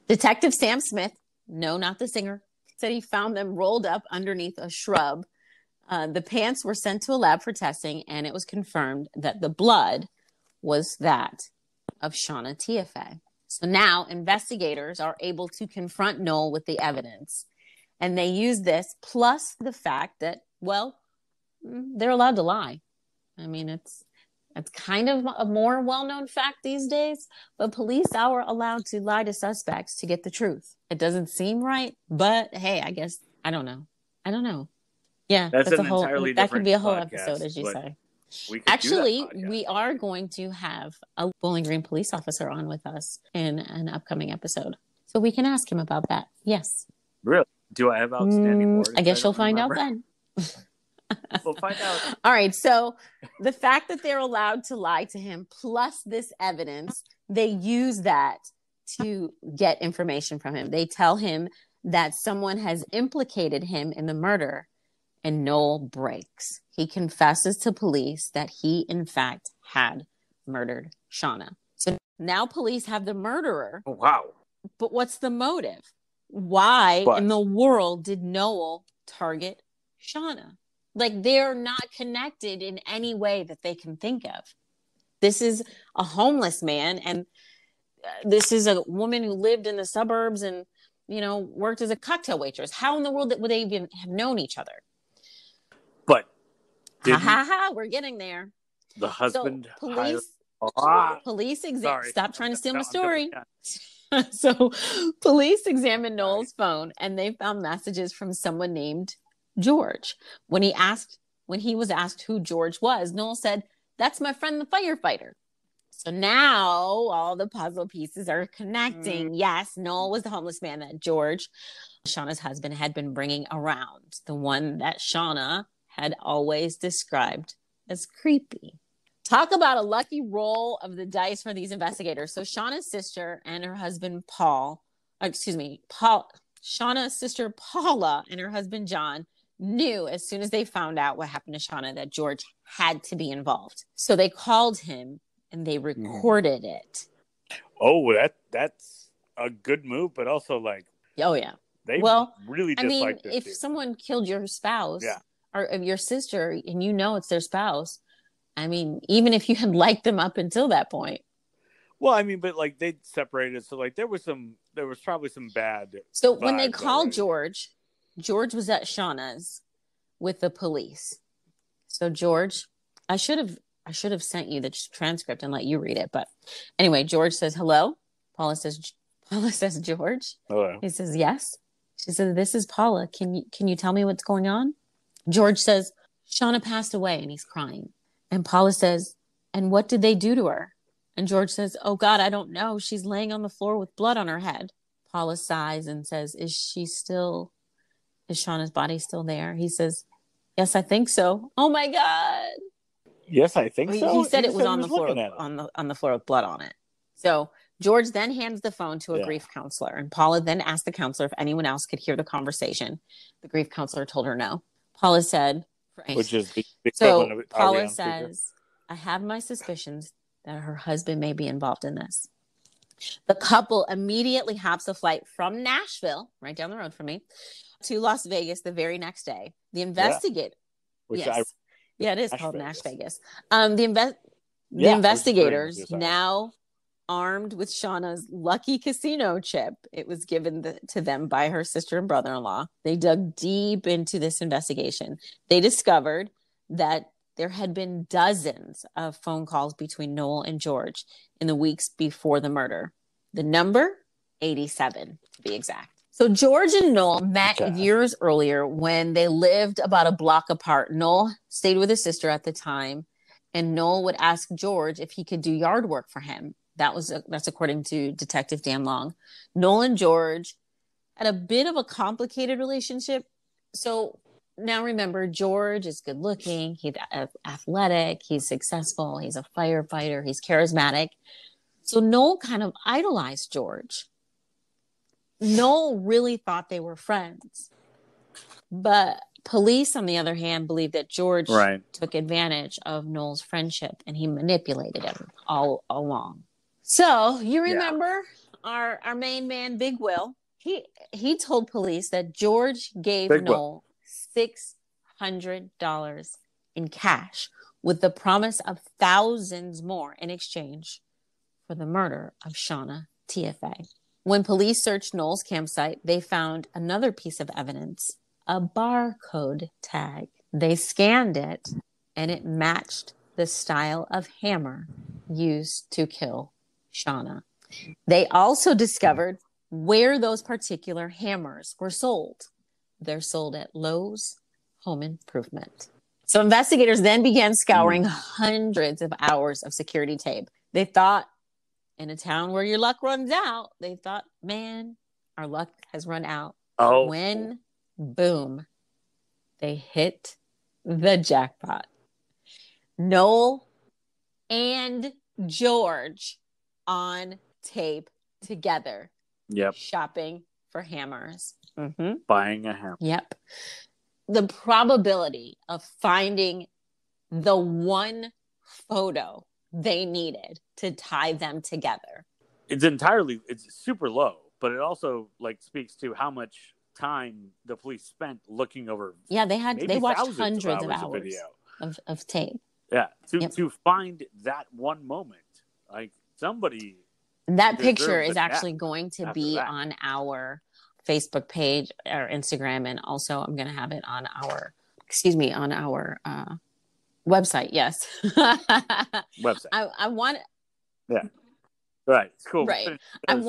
Speaker 2: Detective Sam Smith, no, not the singer, said he found them rolled up underneath a shrub. The pants were sent to a lab for testing, and it was confirmed that the blood was that of Shauna Tiafe. So now investigators are able to confront Noel with the evidence. And they use this plus the fact that, well, they're allowed to lie. I mean, it's kind of a more well-known fact these days, but police are allowed to lie to suspects to get the truth. It doesn't seem right, but hey, I guess, I don't know. Yeah,
Speaker 1: that's
Speaker 2: a
Speaker 1: an
Speaker 2: whole,
Speaker 1: entirely
Speaker 2: that could be a whole
Speaker 1: podcast,
Speaker 2: episode, as you say.
Speaker 1: Actually,
Speaker 2: we are going to have a Bowling Green police officer on with us in an upcoming episode. So we can ask him about that. Yes.
Speaker 1: Really? Do I have outstanding warrants?
Speaker 2: I guess you'll find out then.
Speaker 1: We'll find out.
Speaker 2: All right. So the fact that they're allowed to lie to him, plus this evidence, they use that to get information from him. They tell him that someone has implicated him in the murder, and Noel breaks. He confesses to police that he, in fact, had murdered Shauna. So now police have the murderer.
Speaker 1: Oh, wow.
Speaker 2: But what's the motive? Why in the world did Noel target Shauna? Like, they're not connected in any way that they can think of. This is a homeless man, and this is a woman who lived in the suburbs and, worked as a cocktail waitress. How in the world would they even have known each other?
Speaker 1: But
Speaker 2: we're getting there.
Speaker 1: The husband.
Speaker 2: So police stop trying to steal my story. So police examined Noel's phone, and they found messages from someone named George. When he was asked who George was, Noel said, "That's my friend, the firefighter." So now all the puzzle pieces are connecting. Yes, Noel was the homeless man that George, Shauna's husband, had been bringing around, the one that Shauna had always described as creepy. Talk about a lucky roll of the dice for these investigators. So Shauna's sister and her husband Shauna's sister Paula and her husband John knew as soon as they found out what happened to Shauna that George had to be involved. So they called him and they recorded it.
Speaker 1: Oh, that's a good move, but also like,
Speaker 2: oh yeah,
Speaker 1: they really dislike this.
Speaker 2: If someone killed your spouse or your sister and it's their spouse, I mean, even if you had liked them up until that point.
Speaker 1: Well, I mean, but like they separated, so like there was probably some bad.
Speaker 2: So when they called George was at Shauna's with the police. So George, I should have sent you the transcript and let you read it. But anyway, George says hello. Paula says George.
Speaker 1: Hello.
Speaker 2: He says yes. She says, "This is Paula. Can you tell me what's going on?" George says, "Shauna passed away," and he's crying. And Paula says, "And what did they do to her?" And George says, "Oh God, I don't know. She's laying on the floor with blood on her head." Paula sighs and says, Is Shauna's body still there? He says, "Yes, I think so." Oh my God.
Speaker 1: Yes, I think so.
Speaker 2: He said it was on the floor on the floor with blood on it. So George then hands the phone to a grief counselor, and Paula then asked the counselor if anyone else could hear the conversation. The grief counselor told her no. Paula said,
Speaker 1: which is the
Speaker 2: equivalent of Paula says, "I have my suspicions that her husband may be involved in this." The couple immediately hops a flight from Nashville, right down the road from me, to Las Vegas the very next day. The investigator, it is called Nash Vegas. The investigators, now armed with Shauna's lucky casino chip, it was given to them by her sister and brother-in-law. They dug deep into this investigation. They discovered that there had been dozens of phone calls between Noel and George in the weeks before the murder. The number, 87 to be exact. So George and Noel met years earlier when they lived about a block apart. Noel stayed with his sister at the time, and Noel would ask George if he could do yard work for him. That's according to Detective Dan Long. Noel and George had a bit of a complicated relationship. So Now remember, George is good looking. He's athletic. He's successful. He's a firefighter. He's charismatic. So Noel kind of idolized George. Noel really thought they were friends. But police, on the other hand, believe that George took advantage of Noel's friendship and he manipulated him all along. So you remember our main man, Big Will. He told police that George gave Noel $600 in cash with the promise of thousands more in exchange for the murder of Shauna TFA. When police searched Noel's campsite, they found another piece of evidence, a barcode tag. They scanned it and it matched the style of hammer used to kill Shauna. They also discovered where those particular hammers were sold. They're sold at Lowe's Home Improvement. So investigators then began scouring hundreds of hours of security tape. They thought, in a town where your luck runs out, they thought, man, our luck has run out.
Speaker 1: Oh.
Speaker 2: When, boom, they hit the jackpot. Noel and George on tape together.
Speaker 1: Yep.
Speaker 2: Shopping for hammers.
Speaker 1: Buying a hammer.
Speaker 2: Yep. The probability of finding the one photo they needed to tie them together.
Speaker 1: It's super low, but it also speaks to how much time the police spent looking over.
Speaker 2: Yeah, they watched hundreds of hours of tape.
Speaker 1: Yeah, to find that one moment. Like somebody.
Speaker 2: That picture is actually going to be on our Facebook page or Instagram, and also I'm going to have it on our website. Yes,
Speaker 1: website.
Speaker 2: I want.
Speaker 1: Yeah. Right. It's cool.
Speaker 2: Right. I'm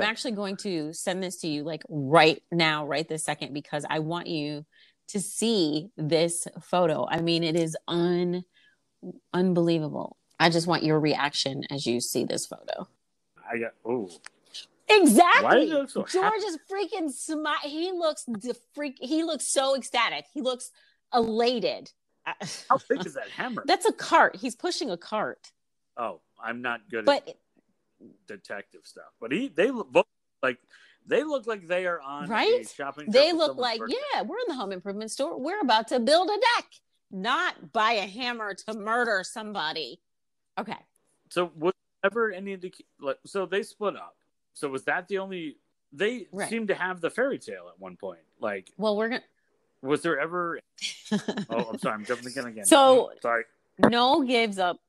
Speaker 2: actually going to send this to you right now, right this second, because I want you to see this photo. I mean, it is unbelievable. I just want your reaction as you see this photo. Exactly.
Speaker 1: Why does it look so
Speaker 2: George is freaking smile. He looks so ecstatic. He looks elated.
Speaker 1: How big is that hammer?
Speaker 2: That's a cart. He's pushing a cart.
Speaker 1: Oh, I'm not good at detective stuff. But they look like they are on a shopping.
Speaker 2: They look like we're in the home improvement store. We're about to build a deck, not buy a hammer to murder somebody. Okay.
Speaker 1: So was there ever any so they split up. So was that the only? They seemed to have the fairy tale at one point. Was there ever? Oh, I'm sorry. I'm jumping the gun again.
Speaker 2: So
Speaker 1: sorry.
Speaker 2: Noel gives up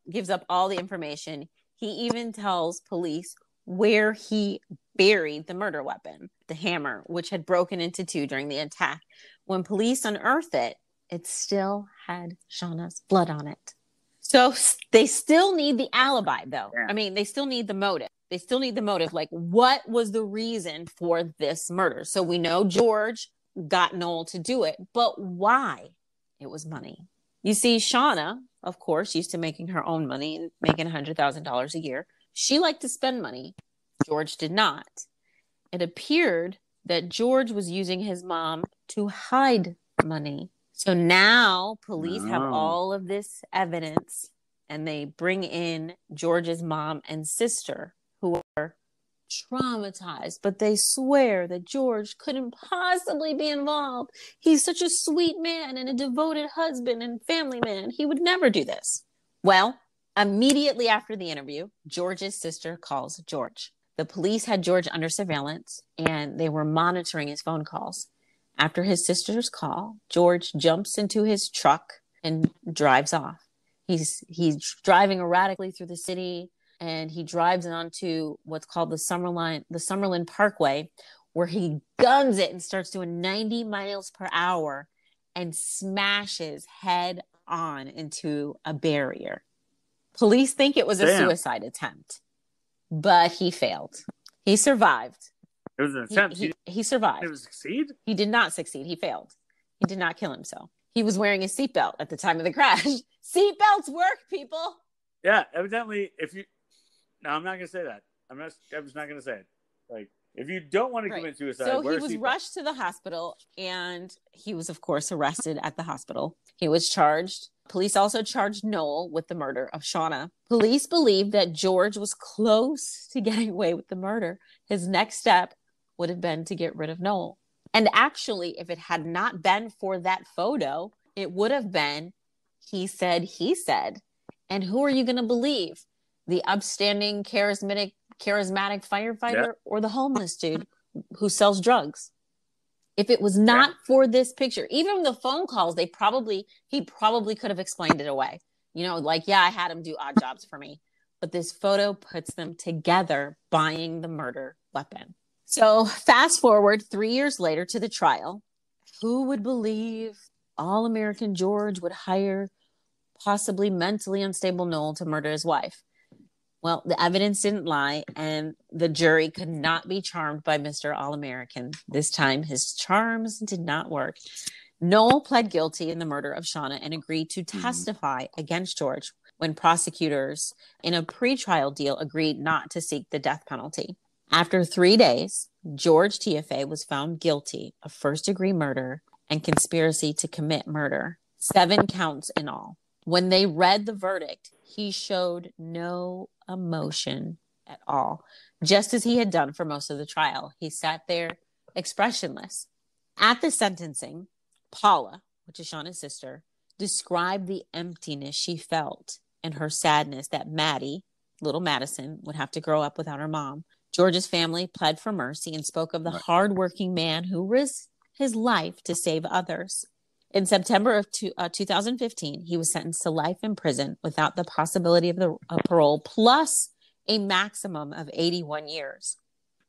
Speaker 2: all the information. He even tells police where he buried the murder weapon, the hammer, which had broken into two during the attack. When police unearthed it, it still had Shauna's blood on it. So they still need the alibi, though. Yeah. I mean, they still need the motive. What was the reason for this murder? So we know George got Noel to do it, but why? It was money. You see, Shauna, of course, used to making her own money and making $100,000 a year. She liked to spend money. George did not. It appeared that George was using his mom to hide money. So now police have all of this evidence, and they bring in George's mom and sister, who are traumatized, but they swear that George couldn't possibly be involved. He's such a sweet man and a devoted husband and family man. He would never do this. Well, immediately after the interview, George's sister calls George. The police had George under surveillance, and they were monitoring his phone calls. After his sister's call, George jumps into his truck and drives off. He's driving erratically through the city, and he drives onto what's called the Summerlin Parkway, where he guns it and starts doing 90 miles per hour and smashes head on into a barrier. Police think it was a suicide attempt, but he failed. He survived.
Speaker 1: It was an attempt.
Speaker 2: He survived.
Speaker 1: Did it succeed?
Speaker 2: He did not succeed. He failed. He did not kill himself. He was wearing a seatbelt at the time of the crash. Seatbelts work, people.
Speaker 1: Yeah, evidently, No, I'm not going to say that. I'm just not going to say it. If you don't want to commit suicide,
Speaker 2: so he was rushed to the hospital, and he was, of course, arrested at the hospital. He was charged. Police also charged Noel with the murder of Shauna. Police believe that George was close to getting away with the murder. His next step would have been to get rid of Noel. And actually, if it had not been for that photo, it would have been he said. And who are you going to believe? The upstanding, charismatic firefighter or the homeless dude who sells drugs? If it was not for this picture, even the phone calls, he probably could have explained it away. You know, like, yeah, I had him do odd jobs for me. But this photo puts them together buying the murder weapon. So fast forward 3 years later to the trial. Who would believe all-American George would hire possibly mentally unstable Noel to murder his wife? Well, the evidence didn't lie, and the jury could not be charmed by Mr. All-American. This time, his charms did not work. Noel pled guilty in the murder of Shauna and agreed to testify against George when prosecutors in a pretrial deal agreed not to seek the death penalty. After 3 days, George TFA was found guilty of first-degree murder and conspiracy to commit murder, 7 counts in all. When they read the verdict, he showed no emotion at all, just as he had done for most of the trial. He sat there expressionless. At the sentencing, Paula, which is Shauna's sister, described the emptiness she felt and her sadness that Maddie, little Madison, would have to grow up without her mom. George's family pled for mercy and spoke of the hardworking man who risked his life to save others. In September of 2015, he was sentenced to life in prison without the possibility of parole, plus a maximum of 81 years.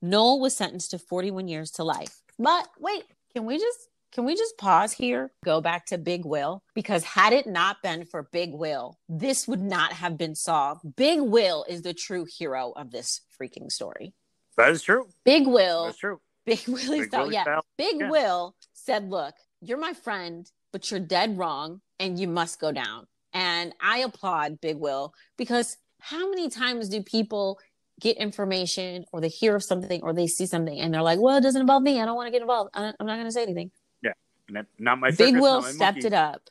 Speaker 2: Noel was sentenced to 41 years to life. But wait, can we just pause here? Go back to Big Will, because had it not been for Big Will, this would not have been solved. Big Will is the true hero of this freaking story.
Speaker 1: That is true.
Speaker 2: Big Will.
Speaker 1: That's true.
Speaker 2: Big Willie style. Yeah. Big Will said, look, you're my friend, but you're dead wrong and you must go down. And I applaud Big Will, because how many times do people get information or they hear of something or they see something and they're like, well, it doesn't involve me. I don't want to get involved. I'm not going to say anything.
Speaker 1: Yeah. Not my
Speaker 2: Big Will stepped it up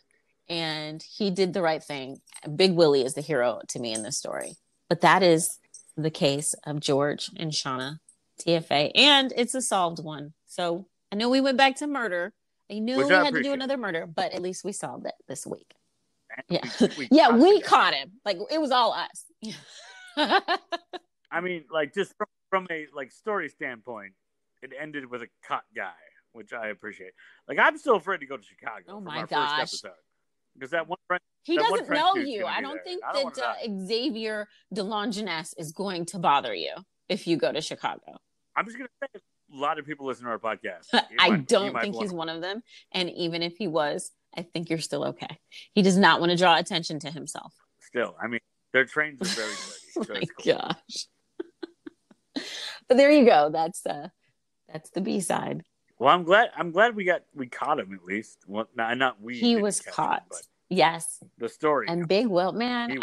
Speaker 2: and he did the right thing. Big Willie is the hero to me in this story. But that is the case of George and Shauna TFA. And it's a solved one. So I know we went back to murder. I knew we had to do another murder, but at least we solved it this week. Yeah. We caught him. Like, it was all us.
Speaker 1: I mean, like, just from a story standpoint, it ended with a caught guy, which I appreciate. Like, I'm still afraid to go to Chicago.
Speaker 2: Oh my gosh.
Speaker 1: First episode, because that one friend,
Speaker 2: he doesn't know you. I don't think that Xavier DeLonginus is going to bother you if you go to Chicago.
Speaker 1: I'm just going to say, a lot of people listen to our podcast.
Speaker 2: I don't think he's one of them. And even if he was, I think you're still okay. He does not want to draw attention to himself.
Speaker 1: Still, I mean, their trains are very sturdy.
Speaker 2: Oh my gosh. But there you go. That's the B-side.
Speaker 1: Well, I'm glad we caught him at least. Well, not we.
Speaker 2: He was caught. Him, yes.
Speaker 1: The story.
Speaker 2: And Big Will, man,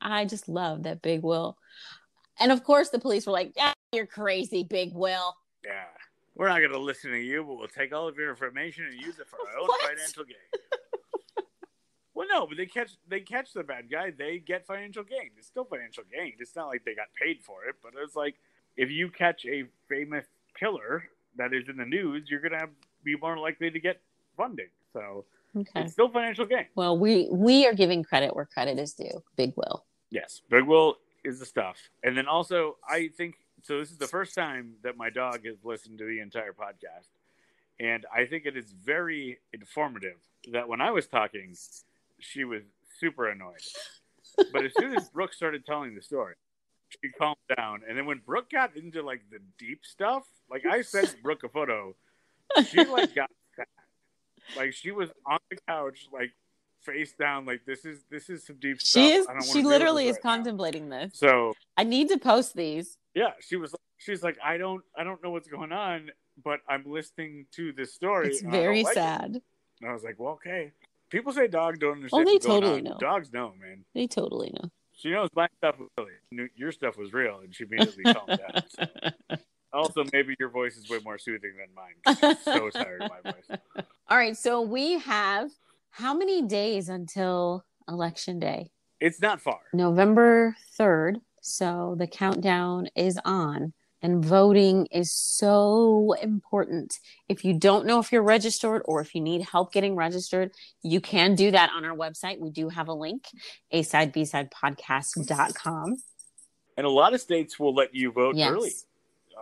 Speaker 2: I just love that Big Will. And of course the police were like, yeah, you're crazy, Big Will.
Speaker 1: Yeah. We're not going to listen to you, but we'll take all of your information and use it for our own financial gain. Well, no, but they catch the bad guy. They get financial gain. It's still financial gain. It's not like they got paid for it, but it's like, if you catch a famous killer that is in the news, you're going to be more likely to get funding. So It's still financial gain.
Speaker 2: Well, we are giving credit where credit is due. Big Will.
Speaker 1: Yes, Big Will is the stuff. And then also, I think, so this is the first time that my dog has listened to the entire podcast. And I think it is very informative that when I was talking, she was super annoyed. But as soon as Brooke started telling the story, she calmed down. And then when Brooke got into the deep stuff, I sent Brooke a photo, she got sad. She was on the couch, face down, this is some deep stuff.
Speaker 2: She literally is contemplating this.
Speaker 1: So
Speaker 2: I need to post these.
Speaker 1: Yeah, she's like, I don't know what's going on, but I'm listening to this story.
Speaker 2: It's very sad.
Speaker 1: And I was like, well, okay. People say dogs don't understand.
Speaker 2: Oh, they totally know.
Speaker 1: Dogs know, man.
Speaker 2: They totally know.
Speaker 1: She knows my stuff was real. Your stuff was real, and she immediately calmed down. So. Also, maybe your voice is way more soothing than mine. I'm so tired of my voice.
Speaker 2: All right. So we have how many days until Election Day?
Speaker 1: It's not far.
Speaker 2: November 3rd. So the countdown is on. And voting is so important. If you don't know if you're registered or if you need help getting registered, you can do that on our website. We do have a link, asidebsidepodcast.com.
Speaker 1: And a lot of states will let you vote
Speaker 2: Yes.
Speaker 1: early,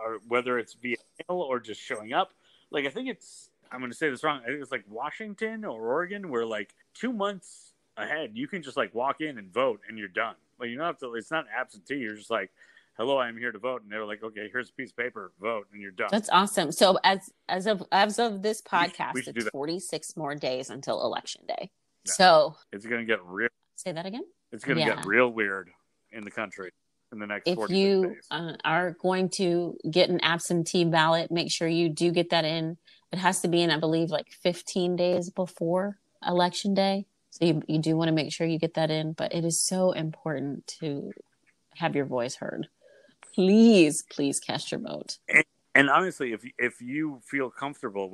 Speaker 1: or whether it's via mail or just showing up. Like, I think it's, I'm going to say this wrong, I think it's like Washington or Oregon, where like 2 months ahead, you can just like walk in and vote and you're done. Like, you don't have to, it's not absentee. You're just like, hello, I'm here to vote. And they're like, okay, here's a piece of paper, vote, and you're done.
Speaker 2: That's awesome. So as of this podcast, it's 46 more days until Election Day. Yeah. So
Speaker 1: it's going to get real.
Speaker 2: Say that again?
Speaker 1: It's going to get real weird in the country in the next 46 days. If
Speaker 2: you are going to get an absentee ballot, make sure you do get that in. It has to be in, I believe, like 15 days before Election Day. So you do want to make sure you get that in. But it is so important to have your voice heard. Please cast your vote.
Speaker 1: And honestly, if you feel comfortable,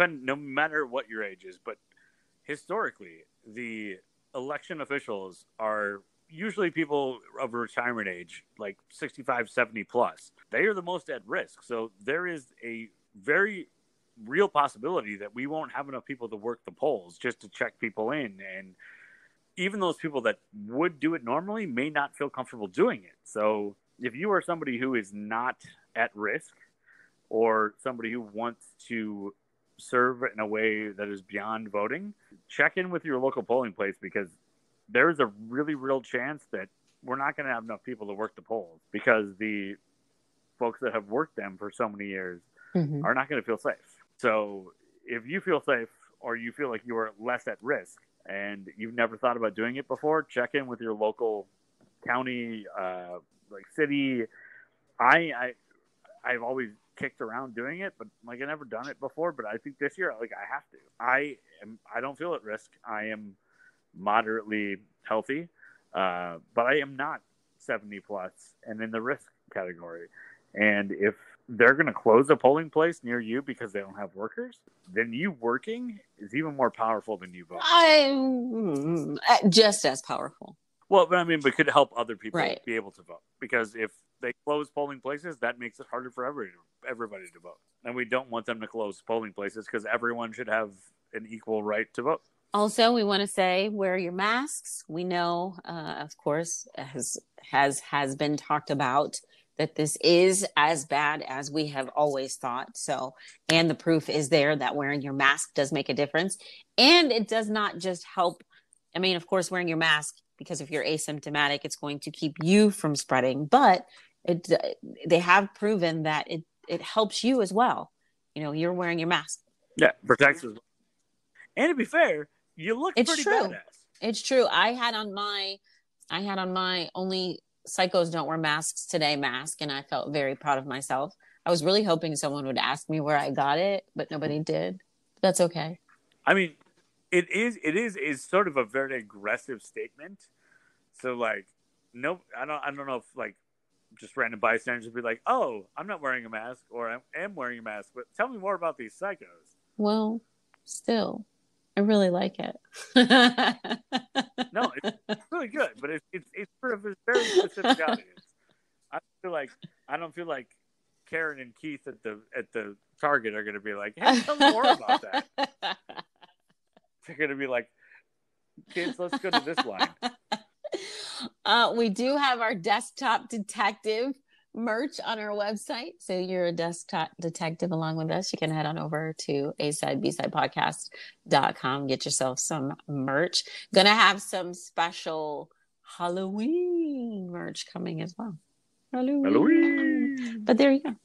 Speaker 1: no matter what your age is, but historically, the election officials are usually people of retirement age, like 65, 70 plus. They are the most at risk. So there is a very real possibility that we won't have enough people to work the polls just to check people in. And even those people that would do it normally may not feel comfortable doing it. So if you are somebody who is not at risk or somebody who wants to serve in a way that is beyond voting, check in with your local polling place, because there's a really real chance that we're not going to have enough people to work the polls, because the folks that have worked them for so many years are not going to feel safe. So if you feel safe, or you feel like you are less at risk and you've never thought about doing it before, check in with your local county, like city. I've always kicked around doing it, but like, I've never done it before. But I think this year, like, I have to. I don't feel at risk. I am moderately healthy, but I am not 70 plus and in the risk category. And if they're going to close a polling place near you because they don't have workers, then you working is even more powerful than you voting.
Speaker 2: I'm just as powerful.
Speaker 1: Well, but I mean, but could help other people be able to vote, because if they close polling places, that makes it harder for everybody to vote. And we don't want them to close polling places, because everyone should have an equal right to vote.
Speaker 2: Also, we want to say, wear your masks. We know, of course, has been talked about, that this is as bad as we have always thought. So, and the proof is there that wearing your mask does make a difference. And it does not just help. I mean, of course, wearing your mask, because if you're asymptomatic, it's going to keep you from spreading. But they have proven that it helps you as well. You know, you're wearing your mask.
Speaker 1: Yeah, protects us. And to be fair, you look pretty badass.
Speaker 2: It's true. I had on my only psychos don't wear masks today mask, and I felt very proud of myself. I was really hoping someone would ask me where I got it, but nobody did. That's okay.
Speaker 1: I mean, it is sort of a very aggressive statement. So like, no, I don't know if like just random bystanders would be like, oh, I'm not wearing a mask, or I am wearing a mask, but tell me more about these psychos.
Speaker 2: Well, still, I really like it.
Speaker 1: No, it's really good, but it's for a very specific audience. I don't feel like Karen and Keith at the Target are going to be like, hey, tell me more about that. They're going to be like, kids, let's go to this line.
Speaker 2: We do have our desktop detective merch on our website. So you're a desktop detective along with us. You can head on over to asidebsidepodcast.com. Get yourself some merch. Gonna have some special Halloween merch coming as well. Halloween. But there you go.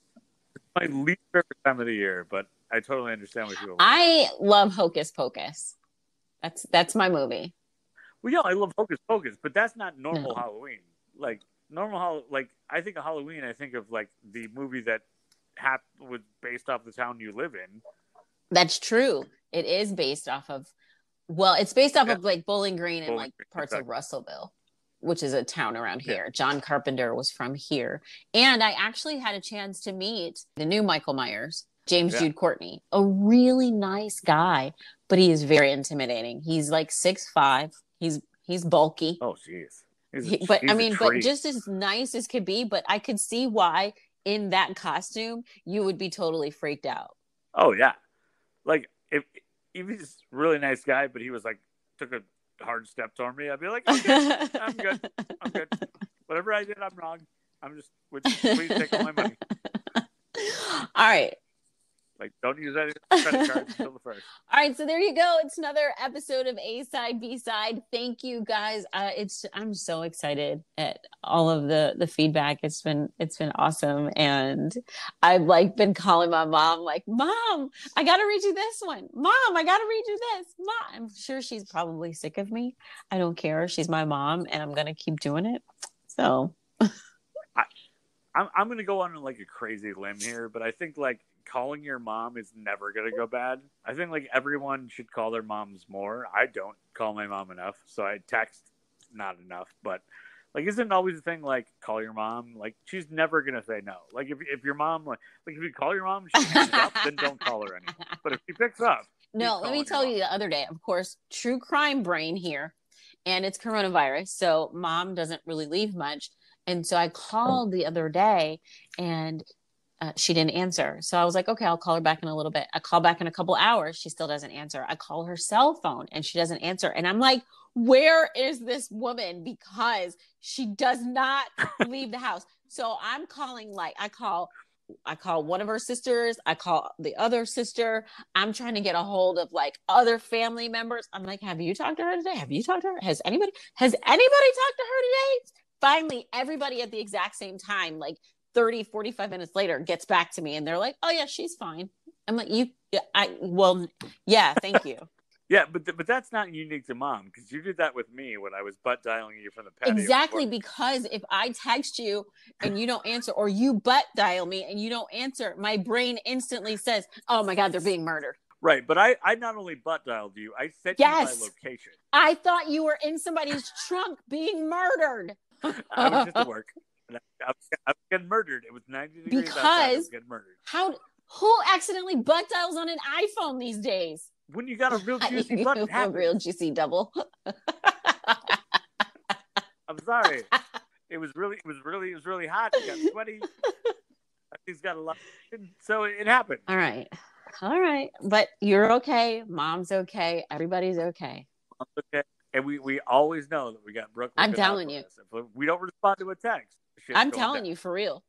Speaker 1: It's my least favorite time of the year, but I totally understand what you mean.
Speaker 2: I love Hocus Pocus. That's my movie.
Speaker 1: Well, yeah, I love Hocus Pocus, but that's not normal Halloween. Like I think of Halloween, I think of like the movie that was based off the town you live in.
Speaker 2: That's true. It is based off of, it's based off of like Bowling Green and like parts of Russellville. which is a town around here. John Carpenter was from here. And I actually had a chance to meet the new Michael Myers, James Jude Courtney, a really nice guy, but he is very intimidating. He's like 6'5". He's bulky.
Speaker 1: Oh, jeez.
Speaker 2: But just as nice as could be. But I could see why in that costume you would be totally freaked out.
Speaker 1: Oh yeah, like if he's a really nice guy, but he was like took a hard step toward me, I'd be like, okay, I'm good. Whatever I did, I'm wrong. Please take all my money.
Speaker 2: All right.
Speaker 1: Like, don't use any credit cards until the first.
Speaker 2: All right, so there you go. It's another episode of A-Side, B-Side. Thank you, guys. I'm so excited at all of the feedback. It's been awesome, and I've like been calling my mom, like, Mom, I got to read you this one. Mom, I got to read you this. Mom, I'm sure she's probably sick of me. I don't care. She's my mom, and I'm gonna keep doing it. So,
Speaker 1: I'm gonna go on like a crazy limb here, but I think like calling your mom is never going to go bad. I think like everyone should call their moms more. I don't call my mom enough, so I text not enough. But like, isn't always the thing like call your mom? Like, she's never going to say no. Like if your mom like if you call your mom, she hangs up, then don't call her anymore. But if she picks up,
Speaker 2: no. Let me tell you, the other day, of course, true crime brain here, and it's coronavirus, so mom doesn't really leave much, and so I called the other day and. She didn't answer. So I was like, okay, I'll call her back in a little bit. I call back in a couple hours. She still doesn't answer. I call her cell phone and she doesn't answer. And I'm like, where is this woman? Because she does not leave the house. So I'm calling, like, I call one of her sisters. I call the other sister. I'm trying to get a hold of like other family members. I'm like, have you talked to her today? Have you talked to her? Has anybody talked to her today? Finally, everybody at the exact same time, like 30, 45 minutes later, gets back to me and they're like, oh yeah, she's fine. I'm like, thank you.
Speaker 1: Yeah, but that's not unique to mom, because you did that with me when I was butt dialing you from the patio.
Speaker 2: Exactly, because if I text you and you don't answer, or you butt dial me and you don't answer, my brain instantly says, oh my God, they're being murdered.
Speaker 1: Right, but I not only butt dialed you, I sent you my location.
Speaker 2: I thought you were in somebody's trunk being murdered.
Speaker 1: I was just at work. I was getting murdered. It was 90 degrees outside. I was getting murdered.
Speaker 2: Who accidentally butt dials on an iPhone these days?
Speaker 1: When you got a real juicy butt,
Speaker 2: a real juicy double.
Speaker 1: I'm sorry. It was really hot. It got sweaty. I think it's got a lot. So it happened.
Speaker 2: All right. But you're okay. Mom's okay. Everybody's okay.
Speaker 1: Mom's okay. And we always know that we got Brooke.
Speaker 2: I'm telling you.
Speaker 1: If we don't respond to a text.
Speaker 2: I'm telling you, for real.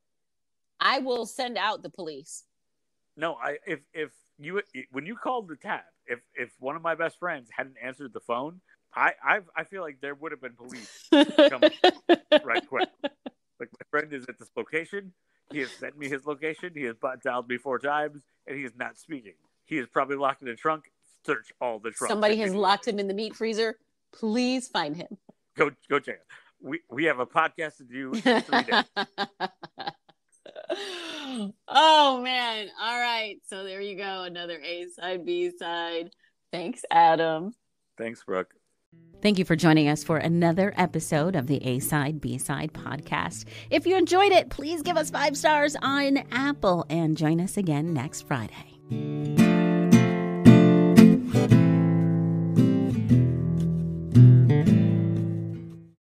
Speaker 2: I will send out the police.
Speaker 1: No, when you called the tab, if one of my best friends hadn't answered the phone, I feel like there would have been police coming right quick. Like, my friend is at this location. He has sent me his location. He has butt dialed me 4 times, and he is not speaking. He is probably locked in a trunk. Search all the trunks.
Speaker 2: Somebody has locked him in the meat freezer. Please find him.
Speaker 1: Go check it. We have a podcast to do in 3 days.
Speaker 2: Oh man. All right. So there you go. Another A-Side, B-Side. Thanks, Adam.
Speaker 1: Thanks, Brooke.
Speaker 3: Thank you for joining us for another episode of the A-Side, B-Side podcast. If you enjoyed it, please give us 5 stars on Apple and join us again next Friday.